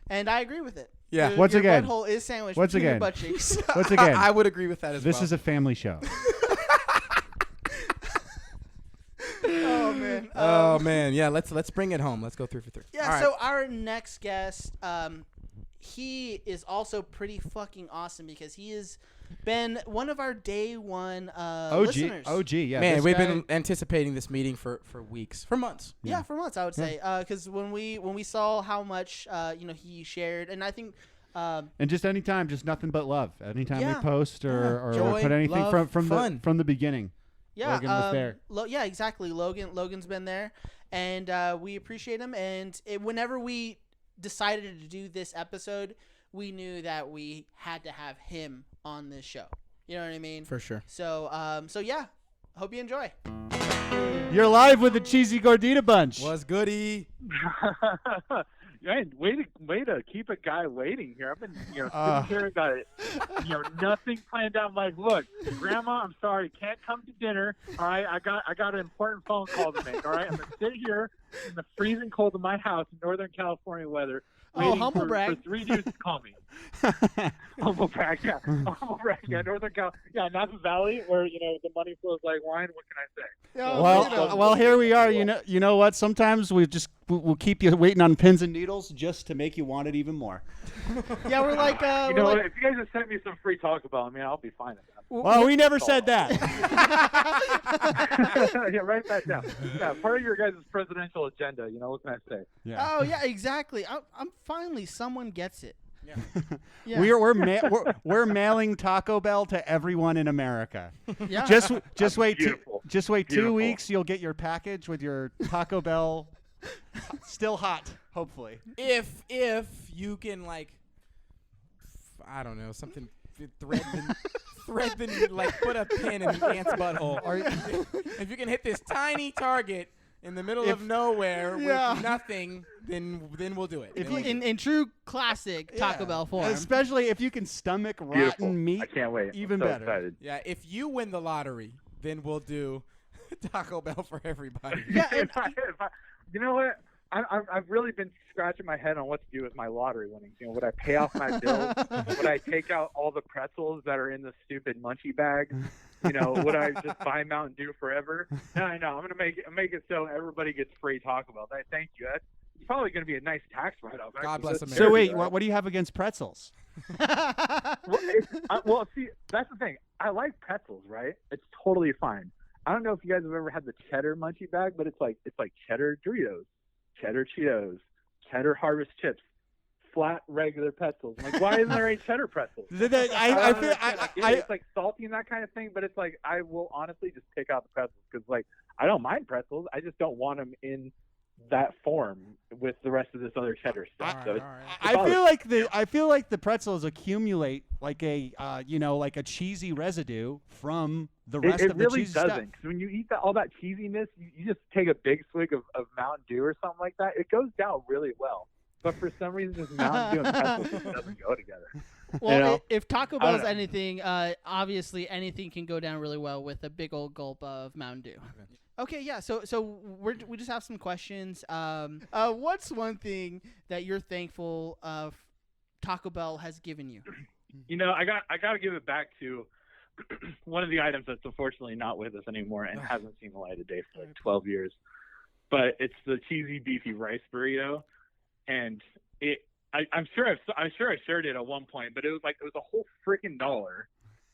and I agree with it. Yeah. Once your again. butthole is sandwiched Once between your again. butt cheeks. Once again, I would agree with that as well. this is a family show. Oh man. Oh man, yeah. Let's bring it home. Let's go 3 for 3. Yeah. All right. So our next guest, he is also pretty fucking awesome because he has been one of our day one listeners. OG, yeah. Man, this we've guy- been anticipating this meeting for weeks, for months. Yeah, for months I would say, because when we saw how much he shared, and I think And just anytime, just nothing but love. Anytime Yeah. we post or Joy, put anything love, from fun. the beginning. yeah, Logan was there. Yeah, exactly. Logan's been there, and we appreciate him. And whenever we decided to do this episode, we knew that we had to have him on this show. You know what I mean? For sure. So yeah, hope you enjoy. You're live with the Cheesy Gordita Bunch. Was goody. Man, way to keep a guy waiting here. I've been, sitting here, got it, nothing planned out. I'm like, look, Grandma, I'm sorry, can't come to dinner. All right, I got an important phone call to make. All right, I'm gonna sit here in the freezing cold of my house in Northern California weather, waiting humble for brag. 3 dudes to call me. Humble brag, yeah, humble brag, yeah, Northern Cal, yeah, Napa Valley, where the money flows like wine. What can I say? Well, here we are. You know what? Sometimes we'll keep you waiting on pins and needles just to make you want it even more. Yeah, we're like, what? If you guys just send me some free Taco Bell, I'll be fine at that. Well, we never said that. Yeah, write that down. Yeah, part of your guys' presidential agenda. What can I say? Yeah. Oh yeah, exactly. I'm finally someone gets it. Yeah. Yeah. We're mailing Taco Bell to everyone in America. Yeah. Just wait. Beautiful. Just wait 2 Beautiful. weeks. You'll get your package with your Taco Bell, still hot. Hopefully. If you can I don't know, something thread the like put a pin in the ant's butthole, or if you can hit this tiny target in the middle of nowhere with nothing, then we'll do it. If Then you we'll do in true classic Taco Bell form. Especially if you can stomach rotten Beautiful. meat. I can't wait. Even I'm so better. Excited. yeah, if you win the lottery, then we'll do Taco Bell for everybody. Yeah, If I, you know what? I've really been scratching my head on what to do with my lottery winnings. Would I pay off my bills? Would I take out all the pretzels that are in the stupid munchie bag? Would I just buy Mountain Dew forever? No, I'm gonna make it so everybody gets free Taco Bell. Thank you. It's probably gonna be a nice tax write-off. God bless America. So wait, what do you have against pretzels? Well, see, that's the thing. I like pretzels, right? It's totally fine. I don't know if you guys have ever had the cheddar munchie bag, but it's like cheddar Doritos, cheddar Cheetos, cheddar Harvest chips, flat regular pretzels. I'm like, why isn't there 8 cheddar pretzels? I feel It's like salty and that kind of thing, but it's like I will honestly just pick out the pretzels because like I don't mind pretzels. I just don't want them in that form with the rest of this other cheddar stuff. I feel like the pretzels accumulate like a like a cheesy residue from the rest of the really cheesy stuff. doesn't. 'Cause when you eat all that cheesiness, you just take a big swig of Mountain Dew or something like that. It goes down really well. But for some reason, this Mountain Dew and pretzels just doesn't go together. Well, if Taco Bell's anything, obviously anything can go down really well with a big old gulp of Mountain Dew. Okay, yeah. So we just have some questions. What's one thing that you're thankful Taco Bell has given you? I got to give it back to one of the items that's unfortunately not with us anymore and hasn't seen the light of day for like 12 years. But it's the cheesy beefy rice burrito, and I'm sure I shared it at one point, but it was a whole freaking dollar.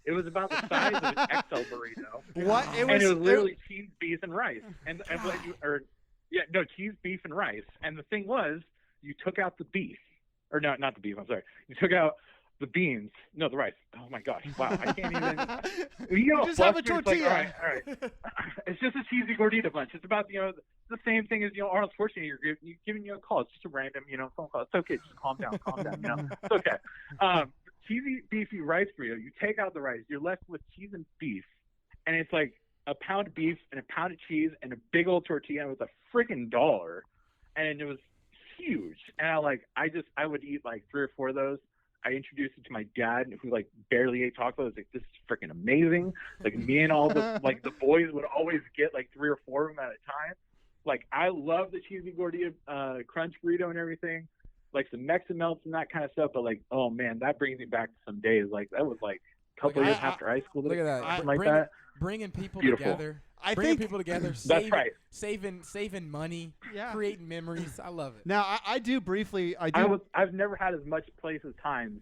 It was about the size of an XL burrito. What? It was literally cheese, beef, and rice. Cheese, beef, and rice. And the thing was, you took out the beef, or no, not the beef. I'm sorry. You took out the beans. No, the rice. Oh my gosh! Wow, I can't even. You just have a tortilla. Like, all right. It's just a cheesy gordita bunch. It's about the same thing as Arnold Schwarzenegger. You're giving you a call. It's just a random phone call. It's okay. Just calm down. It's okay. Cheesy beefy rice burrito. You take out the rice. You're left with cheese and beef, and it's like a pound of beef and a pound of cheese and a big old tortilla. And it was a freaking dollar, and it was huge. And I would eat like 3 or 4 of those. I introduced it to my dad, who like barely ate taco. I was like, "This is freaking amazing!" Like me and all the the boys would always get like 3 or 4 of them at a time. Like I love the cheesy gordita crunch burrito and everything, like some Mexican melts and that kind of stuff. But like, oh man, that brings me back to some days. Like that was like a couple years after high school. Look at that, something like that. Bringing people Beautiful. together. Bringing people together. That's right. Saving money. Yeah. Creating memories. I love it. Now I do briefly. I've never had as much places time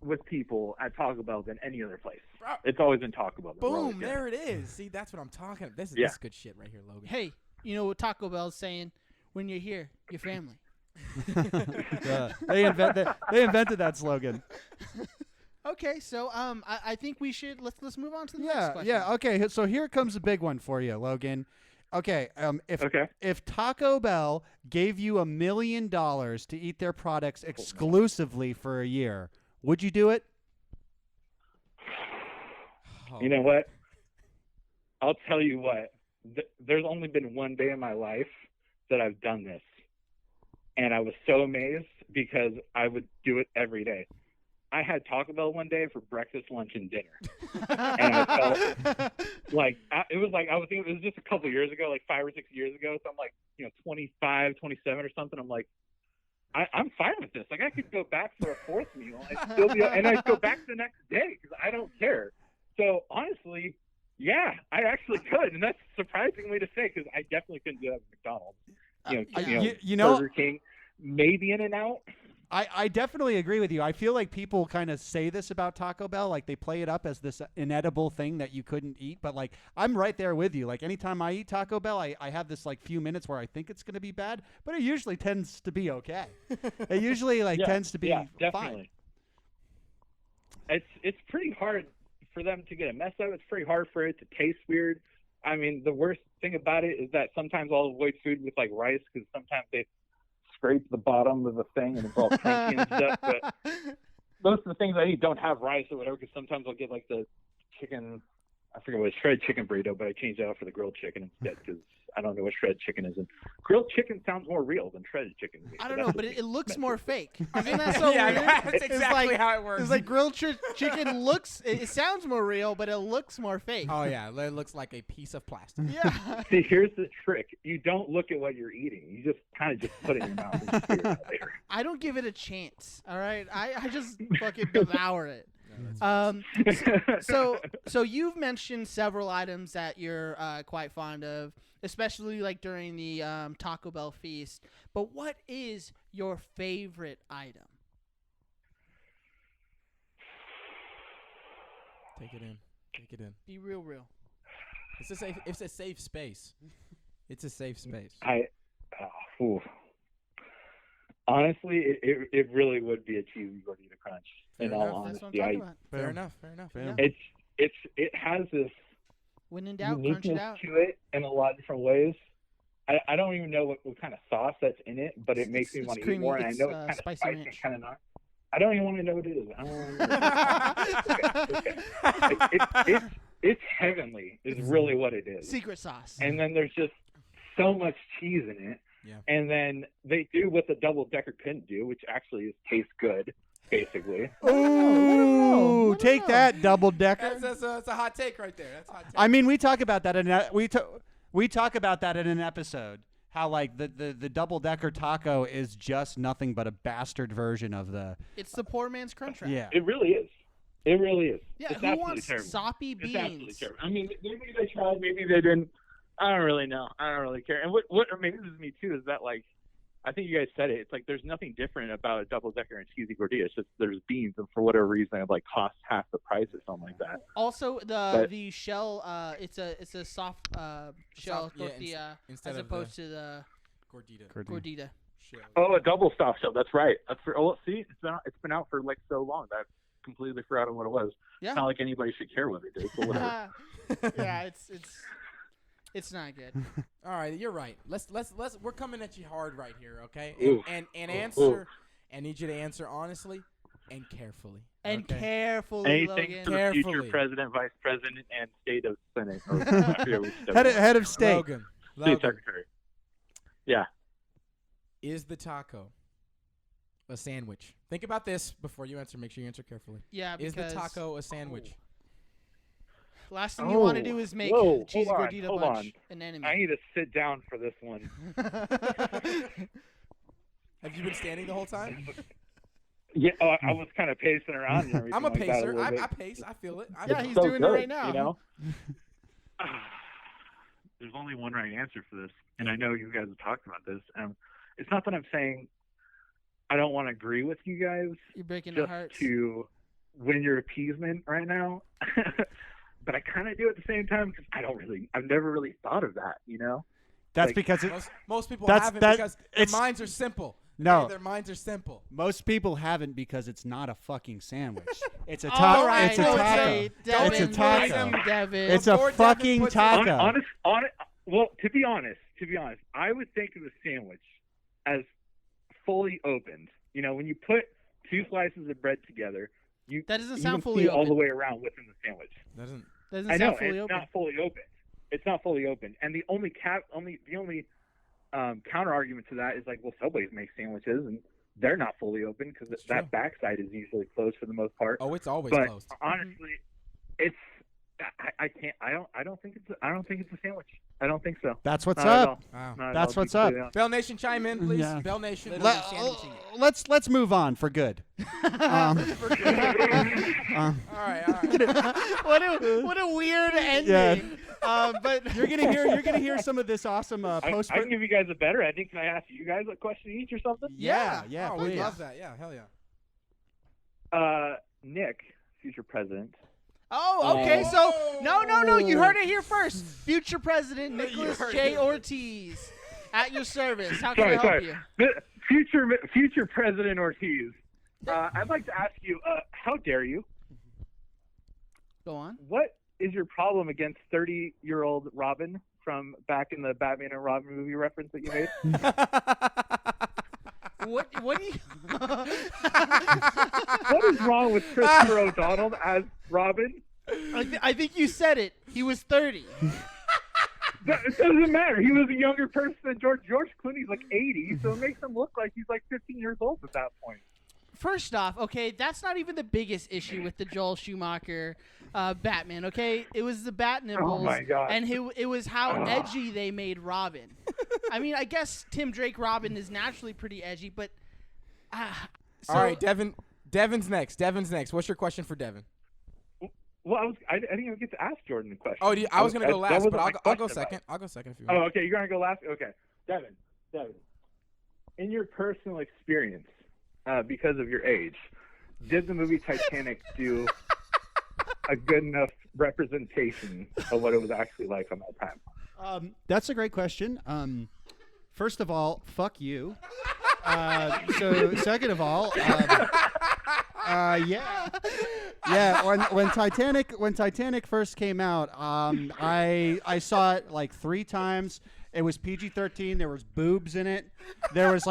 with people at Taco Bell than any other place. It's always been Taco Bell. Boom, there it is. See, that's what I'm talking about. This is good shit right here, Logan. Hey, you know what Taco Bell's saying? When you're here, your family. They invented that slogan. Okay, so I think we should let's move on to the next question. Yeah. Okay, so here comes a big one for you, Logan. Okay, if Taco Bell gave you $1 million to eat their products exclusively for a year, would you do it? You know what? I'll tell you what. There's only been one day in my life that I've done this, and I was so amazed because I would do it every day. I had Taco Bell one day for breakfast, lunch, and dinner, and I felt like it was just a couple years ago, like 5 or 6 years ago. So I'm like, 25, 27 or something. I'm like, I'm fine with this. Like I could go back for a 4th meal and I'd go back the next day because I don't care. So honestly, yeah, I actually could, and that's surprising way to say because I definitely couldn't do that at McDonald's. Burger King, maybe In-N-Out. I definitely agree with you. I feel like people kind of say this about Taco Bell, like they play it up as this inedible thing that you couldn't eat. But like, I'm right there with you. Like anytime I eat Taco Bell, I have this like few minutes where I think it's going to be bad, but it usually tends to be okay. It usually tends to be fine. It's pretty hard for them to get a mess up. It's pretty hard for it to taste weird. I mean, the worst thing about it is that sometimes I'll avoid food with like rice because sometimes they scrape the bottom of the thing and it's all crunchy and stuff. But most of the things I eat don't have rice or whatever because sometimes I'll get like the chicken. I forget what it's shredded chicken burrito, but I changed it out for the grilled chicken instead because I don't know what shredded chicken is. And grilled chicken sounds more real than shredded chicken. I don't know, but it looks more fake. Isn't that so weird? That's exactly how it works. It's like grilled chicken looks. It sounds more real, but it looks more fake. Oh yeah, it looks like a piece of plastic. Yeah. See, here's the trick: you don't look at what you're eating. You just kind of just put it in your mouth and figure it out later. I don't give it a chance. All right, I just fucking devour it. So you've mentioned several items that you're quite fond of, especially like during the Taco Bell feast. But what is your favorite item? Take it in. Be real. It's a safe space. It's a safe space. Honestly, it really would be a cheesy gordita crunch. In all enough. That's what I'm honesty, talking about. Fair enough. Fair enough. Yeah. it has this When in doubt, crunch it uniqueness out. to it in a lot of different ways. I don't even know what kind of sauce that's in it, but it makes me It's want to eat creamy. more. And I It's, know it's kind of spicy spicy ranch. and kind of not. I don't even want to know what it is. I don't want to know. Okay. It's heavenly is really what it is. Secret sauce. And then there's just so much cheese in it. Yeah. And then they do what the double-decker couldn't do, which actually tastes good, basically. Ooh, Let 'em take know. that, double decker. That's a hot take right there. That's a hot take. I mean, we talk about that we talk about that in an episode. How like the double decker taco is just nothing but a bastard version of the It's the poor man's crunch wrap. yeah. It really is. It really is. Yeah, it's who absolutely wants terrible. soppy It's absolutely beans? terrible. I mean, maybe they tried, maybe they didn't. I don't really know. I don't really care. And what or maybe this is me too, is that like, I think you guys said it. It's like there's nothing different about a double decker and cheesy gordita. It's just there's beans, and for whatever reason, it like costs half the price or something like that. Also, But- the shell, it's a soft shell Soft- yeah, tortilla instead as of opposed to the Gordita. gordita. Shell. Oh, a double soft shell. That's right. That's for. Oh, see, it's been out for like so long that I completely forgot what it was. Yeah. It's not like anybody should care what it is, but whatever. Yeah, it's not good. All right, you're right. Let's we're coming at you hard right here, okay? Oof. And Oof. answer. I need you to answer honestly and carefully. And okay? carefully, Anything Logan. for the future Carefully. president, vice president, and state of senate. Or, I forget which step it was. Head of state. Logan. State secretary. Yeah. Is the taco a sandwich? Think about this before you answer. Make sure you answer carefully. Yeah, Is because the taco a sandwich? last thing you want to Oh, do is make whoa, cheesy hold on, gordita hold bunch on. an enemy. I need to sit down for this one. Have you been standing the whole time? Yeah, I was kind of pacing around and everything. I'm a like that pacer. little bit. I pace. I feel it. Yeah, It's he's so doing it good, right now. You know? There's only one right answer for this, and I know you guys have talked about this. It's not that I'm saying I don't want to agree with you guys You're breaking the just hearts. to win your appeasement right now, but I kind of do at the same time because I've never really thought of that, you know? That's Like, because it, Most people That's- haven't that- because their it's- minds are simple. No. Okay, their minds are simple. most people haven't because it's not a fucking sandwich. It's a All taco. right, It's a taco. okay, Devin, It's a taco. thank you, Devin. It's a Before Devin fucking puts it- taco. Well, to be honest, I would think of a sandwich as fully opened. You know, when you put two slices of bread together, That doesn't you sound can fully see all the open. way around within the sandwich. Doesn't. Doesn't I know sound fully it's open. not fully open. It's not fully open, and the only counter argument to that is like, well, Subways make sandwiches and they're not fully open because That's that true. backside is usually closed for the most part. Oh, it's always but closed. honestly, it's I don't think it's a sandwich. I don't think so. That's what's Not at up. all. Wow. Not at That's all, to be what's up. completely honest. Bell Nation, chime in, please. Yeah. Bell Nation. Let, sandwiching it. let's move on for good. All right. what a weird ending. Yeah. But You're gonna hear some of this awesome I post. can give you guys a better ending. Can I ask you guys a question each or something? Yeah, Oh, please. we love that. Yeah, hell yeah. Nick, future president. Oh, okay. So no. You Oh. heard it here first. Future President Nicholas heard J. it. Ortiz, at your service. How can I help Sorry. you? The future President Ortiz. I'd like to ask you, how dare you? Go on. What is your problem against 30-year-old Robin from back in the Batman and Robin movie reference that you made? What do you? What is wrong with Christopher O'Donnell as Robin? I think you said it. He was 30. It doesn't matter. He was a younger person than George. George Clooney's like 80, so it makes him look like he's like 15 years old at that point. First off, okay, that's not even the biggest issue with the Joel Schumacher Batman, okay? It was the bat nipples. Oh, my God. And it was how edgy they made Robin. I mean, I guess Tim Drake Robin is naturally pretty edgy, but... so, All right, Devin. Devin's next. What's your question for Devin? Well, I didn't even get to ask Jordan the question. Oh, I was going to go That last, wasn't but my I'll go question about second. it. I'll go second if you Oh, want. okay. You're going to go last? Okay. Devin, in your personal experience, because of your age, did the movie Titanic do a good enough representation of what it was actually like on that time? That's a great question. First of all, fuck you. So second of all, yeah. When Titanic first came out, I saw it like 3 times. It was PG-13. There was boobs in it. There was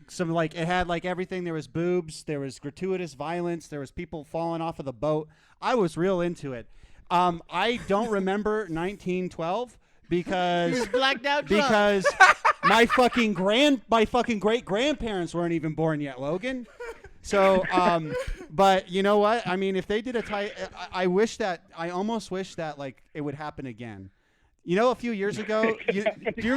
some like it had like everything. There was boobs. There was gratuitous violence. There was people falling off of the boat. I was real into it. I don't remember 1912 because blacked out drunk. because my fucking great grandparents weren't even born yet, Logan. So, but you know what? I mean, if they did I almost wish that like it would happen again. You know, a few years ago, do you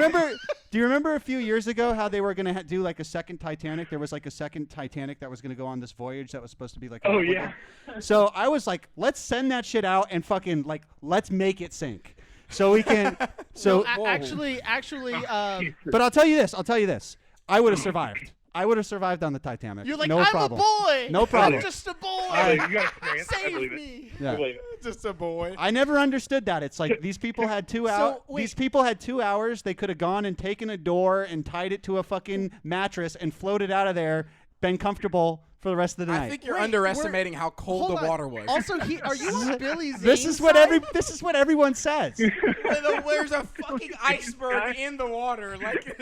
remember a few years ago how they were going to do like a second Titanic? There was like a second Titanic that was going to go on this voyage that was supposed to be like. Oh, yeah. So I was like, let's send that shit out and fucking like, let's make it sink. So we can. So actually, but I'll tell you this. I would have survived. I would have survived on the Titanic. you're like, no I'm problem. a boy. No problem. I'm just a boy. You got experience. I Save believe it. me. Yeah. I believe it. Just a boy. I never understood that. It's like these people had 2 hours. So, wait. These people had 2 hours. They could have gone and taken a door and tied it to a fucking mattress and floated out of there, been comfortable for the rest of the night. I think you're Wait, underestimating how cold Hold the on. water was. Also, are you on Billy Zane's this is what everyone says. There's a fucking iceberg in the water. Like.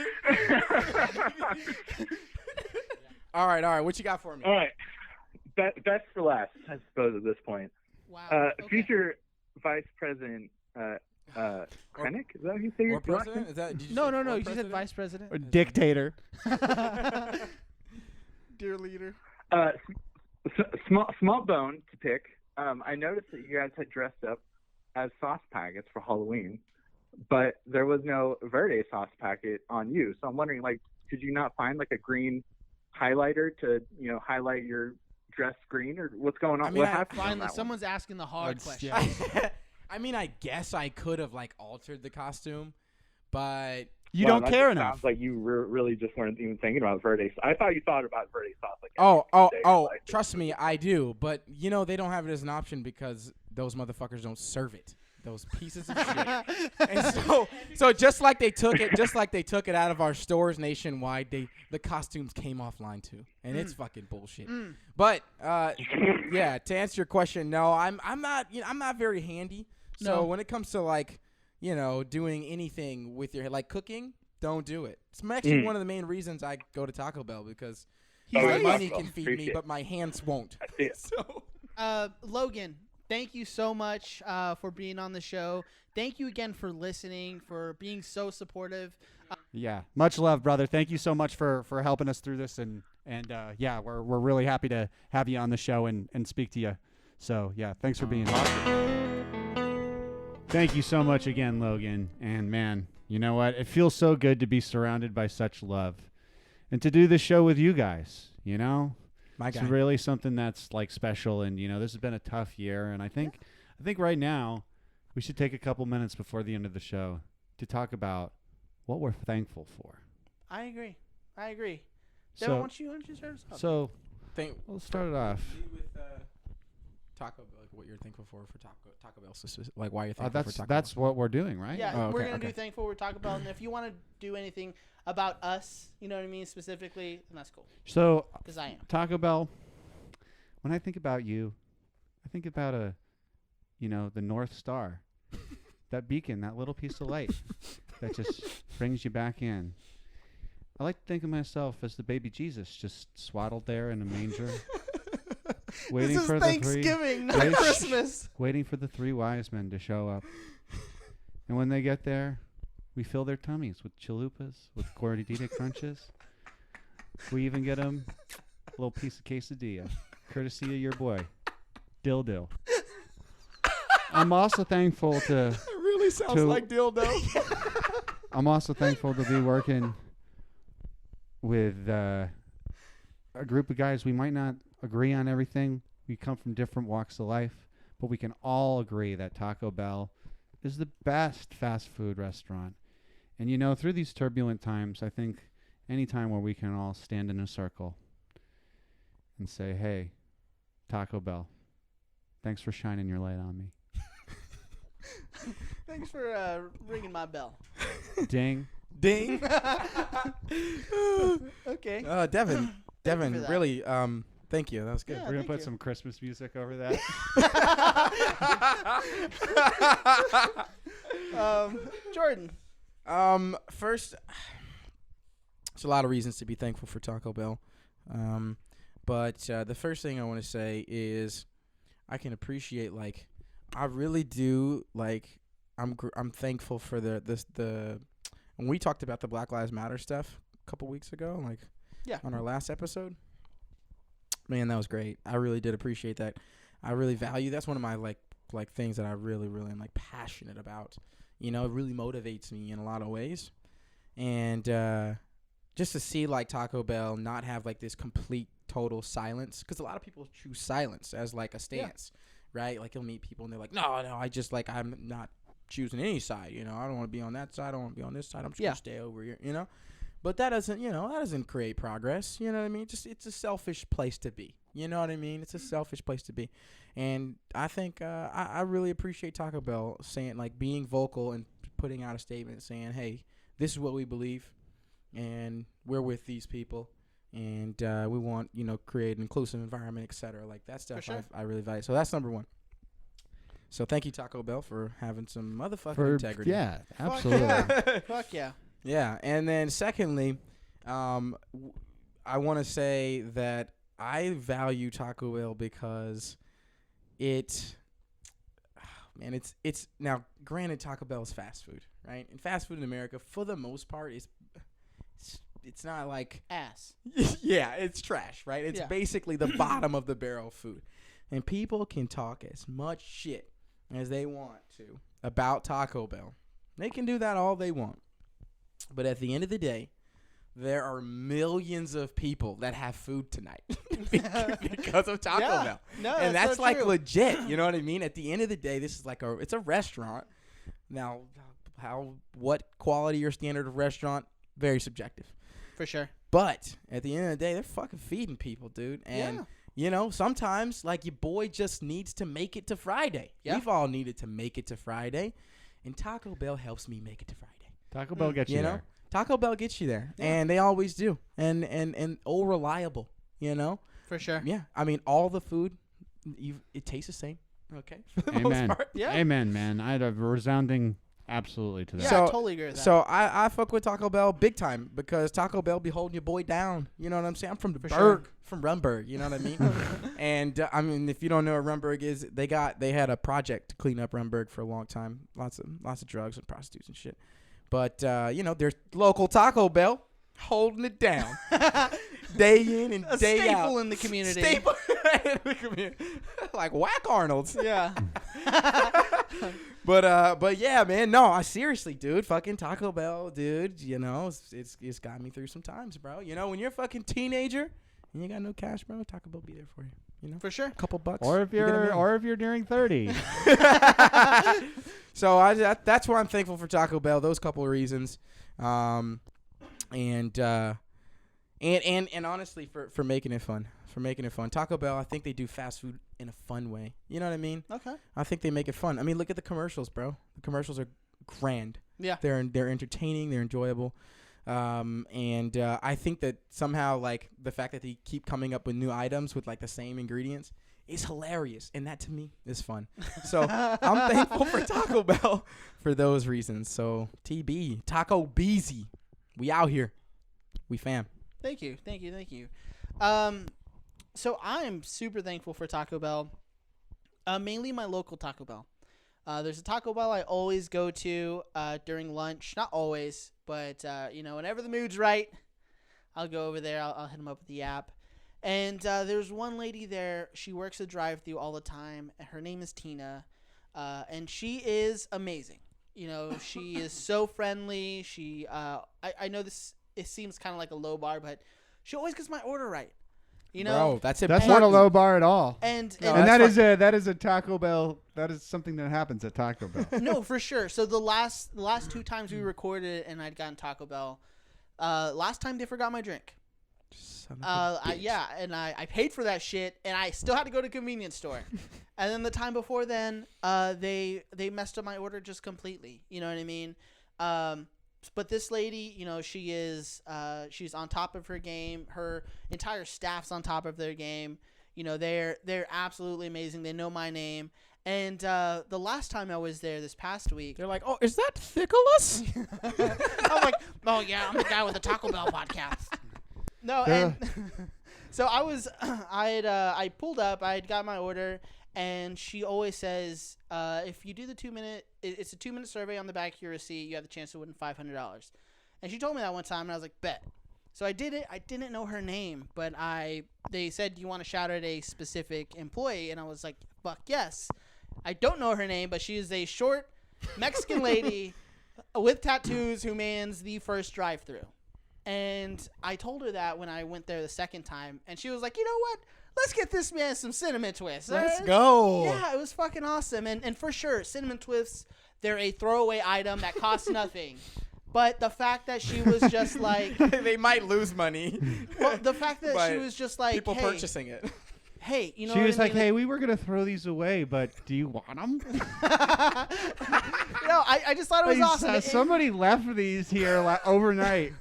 All right. What you got for me? All right. Best for last, I suppose, at this point. Wow. Okay. Future Vice President Krenek? Is that how you say Or your last name? president? Is that? Did you No. say or You president? said vice president. Or dictator. Dear leader. Small bone to pick. I noticed that you guys had dressed up as sauce packets for Halloween, but there was no Verde sauce packet on you. So I'm wondering, like, could you not find like a green highlighter to, highlight your dress green, or what's going on? I mean, what happened on Finally, that one? someone's asking the hard question. Yeah. I mean, I guess I could have like altered the costume, but You Wow, don't that care just enough. Sounds like you really just weren't even thinking about Verde. I thought you thought about Verde sauce. Like trust me, I do. But they don't have it as an option because those motherfuckers don't serve it. Those pieces of shit. And so just like they took it out of our stores nationwide, the costumes came offline too, and it's fucking bullshit. But yeah, to answer your question, no, I'm not very handy. So No. when it comes to like doing anything with your like cooking, don't do it. It's actually one of the main reasons I go to Taco Bell because my money can feed me, Appreciate but my hands won't. I see it. So. Logan, thank you so much for being on the show. Thank you again for listening, for being so supportive. Yeah, much love, brother. Thank you so much for helping us through this, and yeah, we're really happy to have you on the show and speak to you. So yeah, thanks for being here. Thank you so much again, Logan. And man, you know what? It feels so good to be surrounded by such love, and to do this show with you guys. My It's guy. really something that's like special, and this has been a tough year, and I think right now we should take a couple minutes before the end of the show to talk about what we're thankful for. I agree. Devin, So, why don't you start us off? so Think we'll start it off. with Taco Bell, like what you're thankful for Taco Bell, like why you're thankful for Taco That's Bell. what we're doing, right? Yeah, Oh, we're okay, gonna do okay. thankful. We're talking about, and if you want to do anything about us, you know what I mean, specifically, then that's cool. So Because I am. Taco Bell. When I think about you, I think about the North Star, that beacon, that little piece of light that just brings you back in. I like to think of myself as the baby Jesus, just swaddled there in a manger, waiting This is for Thanksgiving, not wait, Christmas. waiting for the 3 wise men to show up. And when they get there, we fill their tummies with chalupas, with gordita crunches. We even get them a little piece of quesadilla, courtesy of your boy, Dildo. I'm also thankful to. It really sounds to- like dildo. I'm also thankful to be working with a group of guys. We might not agree on everything. We come from different walks of life, but we can all agree that Taco Bell is the best fast food restaurant. And through these turbulent times, I think any time where we can all stand in a circle and say, hey, Taco Bell, thanks for shining your light on me. Thanks for ringing my bell. Ding, Ding. Okay. Devin, for that. really, thank you. That was good. Yeah. We're gonna thank put you. some Christmas music over that. Jordan. First, there's a lot of reasons to be thankful for Taco Bell. But the first thing I want to say is I can appreciate, like, I really do, like, I'm thankful for the when we talked about the Black Lives Matter stuff a couple weeks ago, like, Yeah. on our last episode. Man, that was great. I really did appreciate that. I really value. That's one of my like things that I really am like passionate about. You know, it really motivates me in a lot of ways. And just to see like Taco Bell not have like this complete total silence, because a lot of people choose silence as like a stance, right? Like you'll meet people and they're like, no, I just like I'm not choosing any side. You know, I don't want to be on that side. I don't want to be on this side. I'm just gonna stay over here. You know. But that doesn't create progress. You know what I mean? Just it's a selfish place to be. You know what I mean? It's a selfish place to be. And I think I really appreciate Taco Bell saying, like, being vocal and putting out a statement saying, hey, this is what we believe, and we're with these people, and we want, create an inclusive environment, et cetera. Like, that stuff I really value. So that's number one. So thank you, Taco Bell, for having some motherfucking integrity. Yeah, absolutely. Fuck yeah. Yeah, and then secondly, I want to say that I value Taco Bell because it's now granted Taco Bell is fast food, right? And fast food in America, for the most part, it's not like ass. Yeah, it's trash, right? It's basically the bottom of the barrel food, and people can talk as much shit as they want to about Taco Bell. They can do that all they want. But at the end of the day, there are millions of people that have food tonight because of Taco Bell. No, and that's so like true. legit. You know what I mean? At the end of the day, this is like it's a restaurant. Now, what quality or standard of restaurant? Very subjective. For sure. But at the end of the day, they're fucking feeding people, dude. And sometimes like your boy just needs to make it to Friday. Yeah. We've all needed to make it to Friday, and Taco Bell helps me make it to Friday. Taco Bell gets you there. Taco Bell gets you there, and they always do, and reliable, For sure. Yeah, I mean, all the food, it tastes the same, okay? For the Amen. most part. Yeah. Amen, man. I had a resounding absolutely to that. Yeah, So- I totally agree with that. So I fuck with Taco Bell big time because Taco Bell be holding your boy down. You know what I'm saying? I'm from the For Berg, sure. from Rumberg. You know what I mean? And I mean, if you don't know what Rumberg is, they had a project to clean up Rumberg for a long time. Lots of drugs and prostitutes and shit. But there's local Taco Bell holding it down day in and a day out. staple in the community. Staple in the community. Like Whack Arnold's. Yeah. But yeah, man. No, I seriously, dude. Fucking Taco Bell, dude. It's got me through some times, bro. When you're a fucking teenager and you got no cash, bro, Taco Bell be there for you. For sure. A couple bucks. Or if you get a you're nearing 30. So that's why I'm thankful for Taco Bell. Those couple of reasons, and honestly for making it fun. Taco Bell, I think they do fast food in a fun way. You know what I mean? Okay. I think they make it fun. I mean, look at the commercials, bro. The commercials are grand. Yeah. They're entertaining. They're enjoyable. And I think that somehow like the fact that they keep coming up with new items with like the same ingredients is hilarious, and that to me is fun. So I'm thankful for Taco Bell for those reasons. So TB, Taco Beezy, we out here, we fam. Thank you. So I'm super thankful for Taco Bell, mainly my local Taco Bell. There's a Taco Bell I always go to during lunch. Not always, but whenever the mood's right, I'll go over there. I'll hit them up with the app. And there's one lady there. She works the drive-thru all the time. Her name is Tina, and she is amazing. She is so friendly. She, I know it seems kind of like a low bar, but she always gets my order right. Bro, that's That's not a low bar at all. And that is a Taco Bell. That is something that happens at Taco Bell. No, for sure. So the last two times we recorded and I'd gotten Taco Bell, last time they forgot my drink. Son of a bitch. I paid for that shit, and I still had to go to a convenience store. And then the time before then, they messed up my order just completely. You know what I mean? But this lady, you know, she is she's on top of her game. Her entire staff's on top of their game. You know, they're absolutely amazing. They know my name. And the last time I was there this past week, They're like, oh, is that Thicklus? I'm like, oh yeah, I'm the guy with the Taco Bell podcast. No, and so I pulled up, I had got my order, and she always says, if you do the 2-minute, it's a 2-minute survey on the back of your receipt, you have the chance to win $500. And she told me that one time, and I was like, bet. So I did it. I didn't know her name, but they said, do you want to shout at a specific employee? And I was like, fuck yes. I don't know her name, but she is a short Mexican lady with tattoos who mans the first drive-thru. And I told her that when I went there the second time, and she was like, you know what? Let's get this man some cinnamon twists. Let's go. Yeah, it was fucking awesome. And for sure, cinnamon twists, they're a throwaway item that costs nothing. But the fact that she was just like... They might lose money. Well, the fact that she was just like, people hey, purchasing it. Hey, you know she what was I mean? like, hey, we were going to throw these away, but do you want them? No, I just thought it was awesome. Somebody left these here overnight.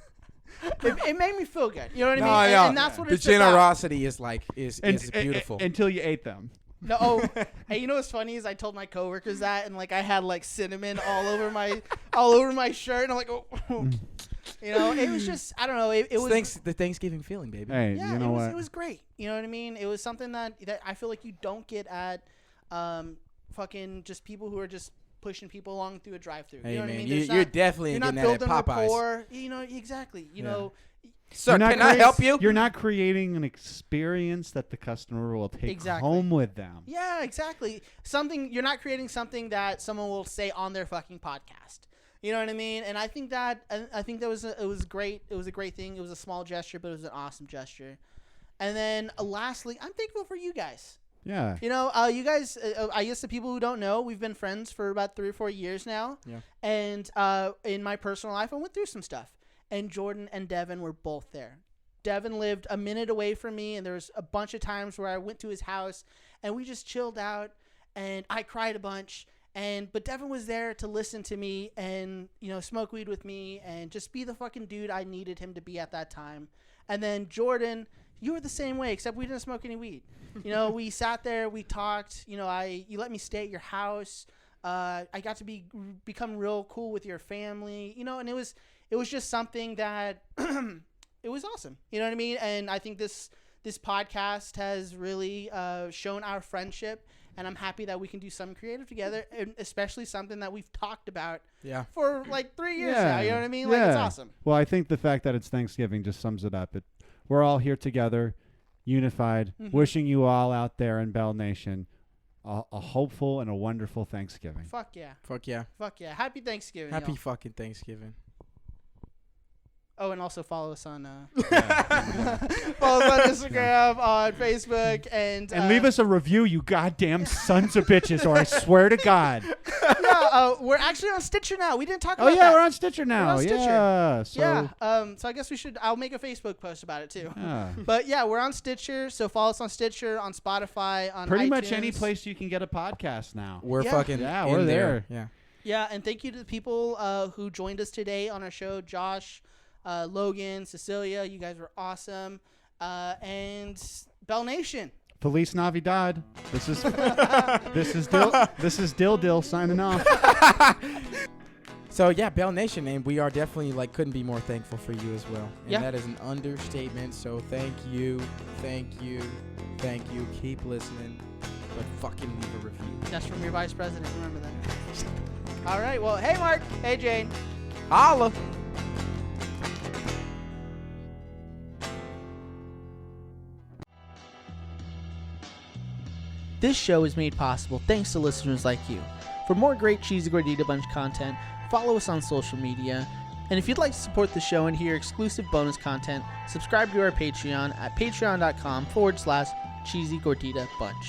It made me feel good. You know what No, I mean? no. And that's what The it's about. generosity is like is beautiful. Until you ate them. No, hey, you know what's funny is I told my coworkers that, and like I had like cinnamon all over my shirt, and I'm like, oh. You know, it was just, I don't know, it was the Thanksgiving feeling, baby. Hey, yeah, you know what? It was great. You know what I mean? It was something that I feel like you don't get at fucking just people who are just pushing people along through a drive-thru. Hey, you know man, what I mean? you're definitely you're getting not that at building Popeyes. rapport. You know, exactly. You know, Sir, can I help you? You're not creating an experience that the customer will take home with them. Yeah, exactly. You're not creating something that someone will say on their fucking podcast. You know what I mean? And I think that it was great. It was a great thing. It was a small gesture, but it was an awesome gesture. And then lastly, I'm thankful for you guys. Yeah. You know, you guys, I guess the people who don't know, we've been friends for about 3 or 4 years now. Yeah. And in my personal life, I went through some stuff. And Jordan and Devin were both there. Devin lived a minute away from me, and there was a bunch of times where I went to his house, and we just chilled out, and I cried a bunch. But Devin was there to listen to me and, you know, smoke weed with me and just be the fucking dude I needed him to be at that time. And then Jordan, you were the same way, except we didn't smoke any weed. You know, we sat there, we talked, you know, you let me stay at your house. I got to become real cool with your family, you know, and it was just something that it was awesome. You know what I mean? And I think this podcast has really shown our friendship. And I'm happy that we can do something creative together, and especially something that we've talked about for like 3 years now. You know what I mean? Like, it's awesome. Well, I think the fact that it's Thanksgiving just sums it up. We're all here together, unified, wishing you all out there in Bell Nation a hopeful and a wonderful Thanksgiving. Fuck yeah. Fuck yeah. Fuck yeah. Happy Thanksgiving. Happy y'all. fucking Thanksgiving. Oh, and also follow us on follow us on Instagram, on Facebook, and leave us a review, you goddamn sons of bitches, or I swear to God. Yeah, we're actually on Stitcher now. We didn't talk about that. Oh yeah, we're on Stitcher now. We're on Stitcher. Yeah. So, yeah. So I guess I'll make a Facebook post about it too. Yeah. But yeah, we're on Stitcher. So follow us on Stitcher, on Spotify, on pretty iTunes. much any place you can get a podcast now. We're fucking we're there. Yeah. Yeah, and thank you to the people who joined us today on our show, Josh, Logan, Cecilia. You guys were awesome. And Bell Nation. Feliz Navidad. This is Dill signing off. So yeah, Bell Nation, and we are definitely couldn't be more thankful for you as well. And yeah, that is an understatement. So thank you. Keep listening, but fucking leave a review. That's from your vice president. Remember that. All right. Well, hey Mark. Hey Jane. Holla. This show is made possible thanks to listeners like you. For more great Cheesy Gordita Bunch content, follow us on social media. And if you'd like to support the show and hear exclusive bonus content, subscribe to our Patreon at patreon.com/Cheesy Gordita Bunch.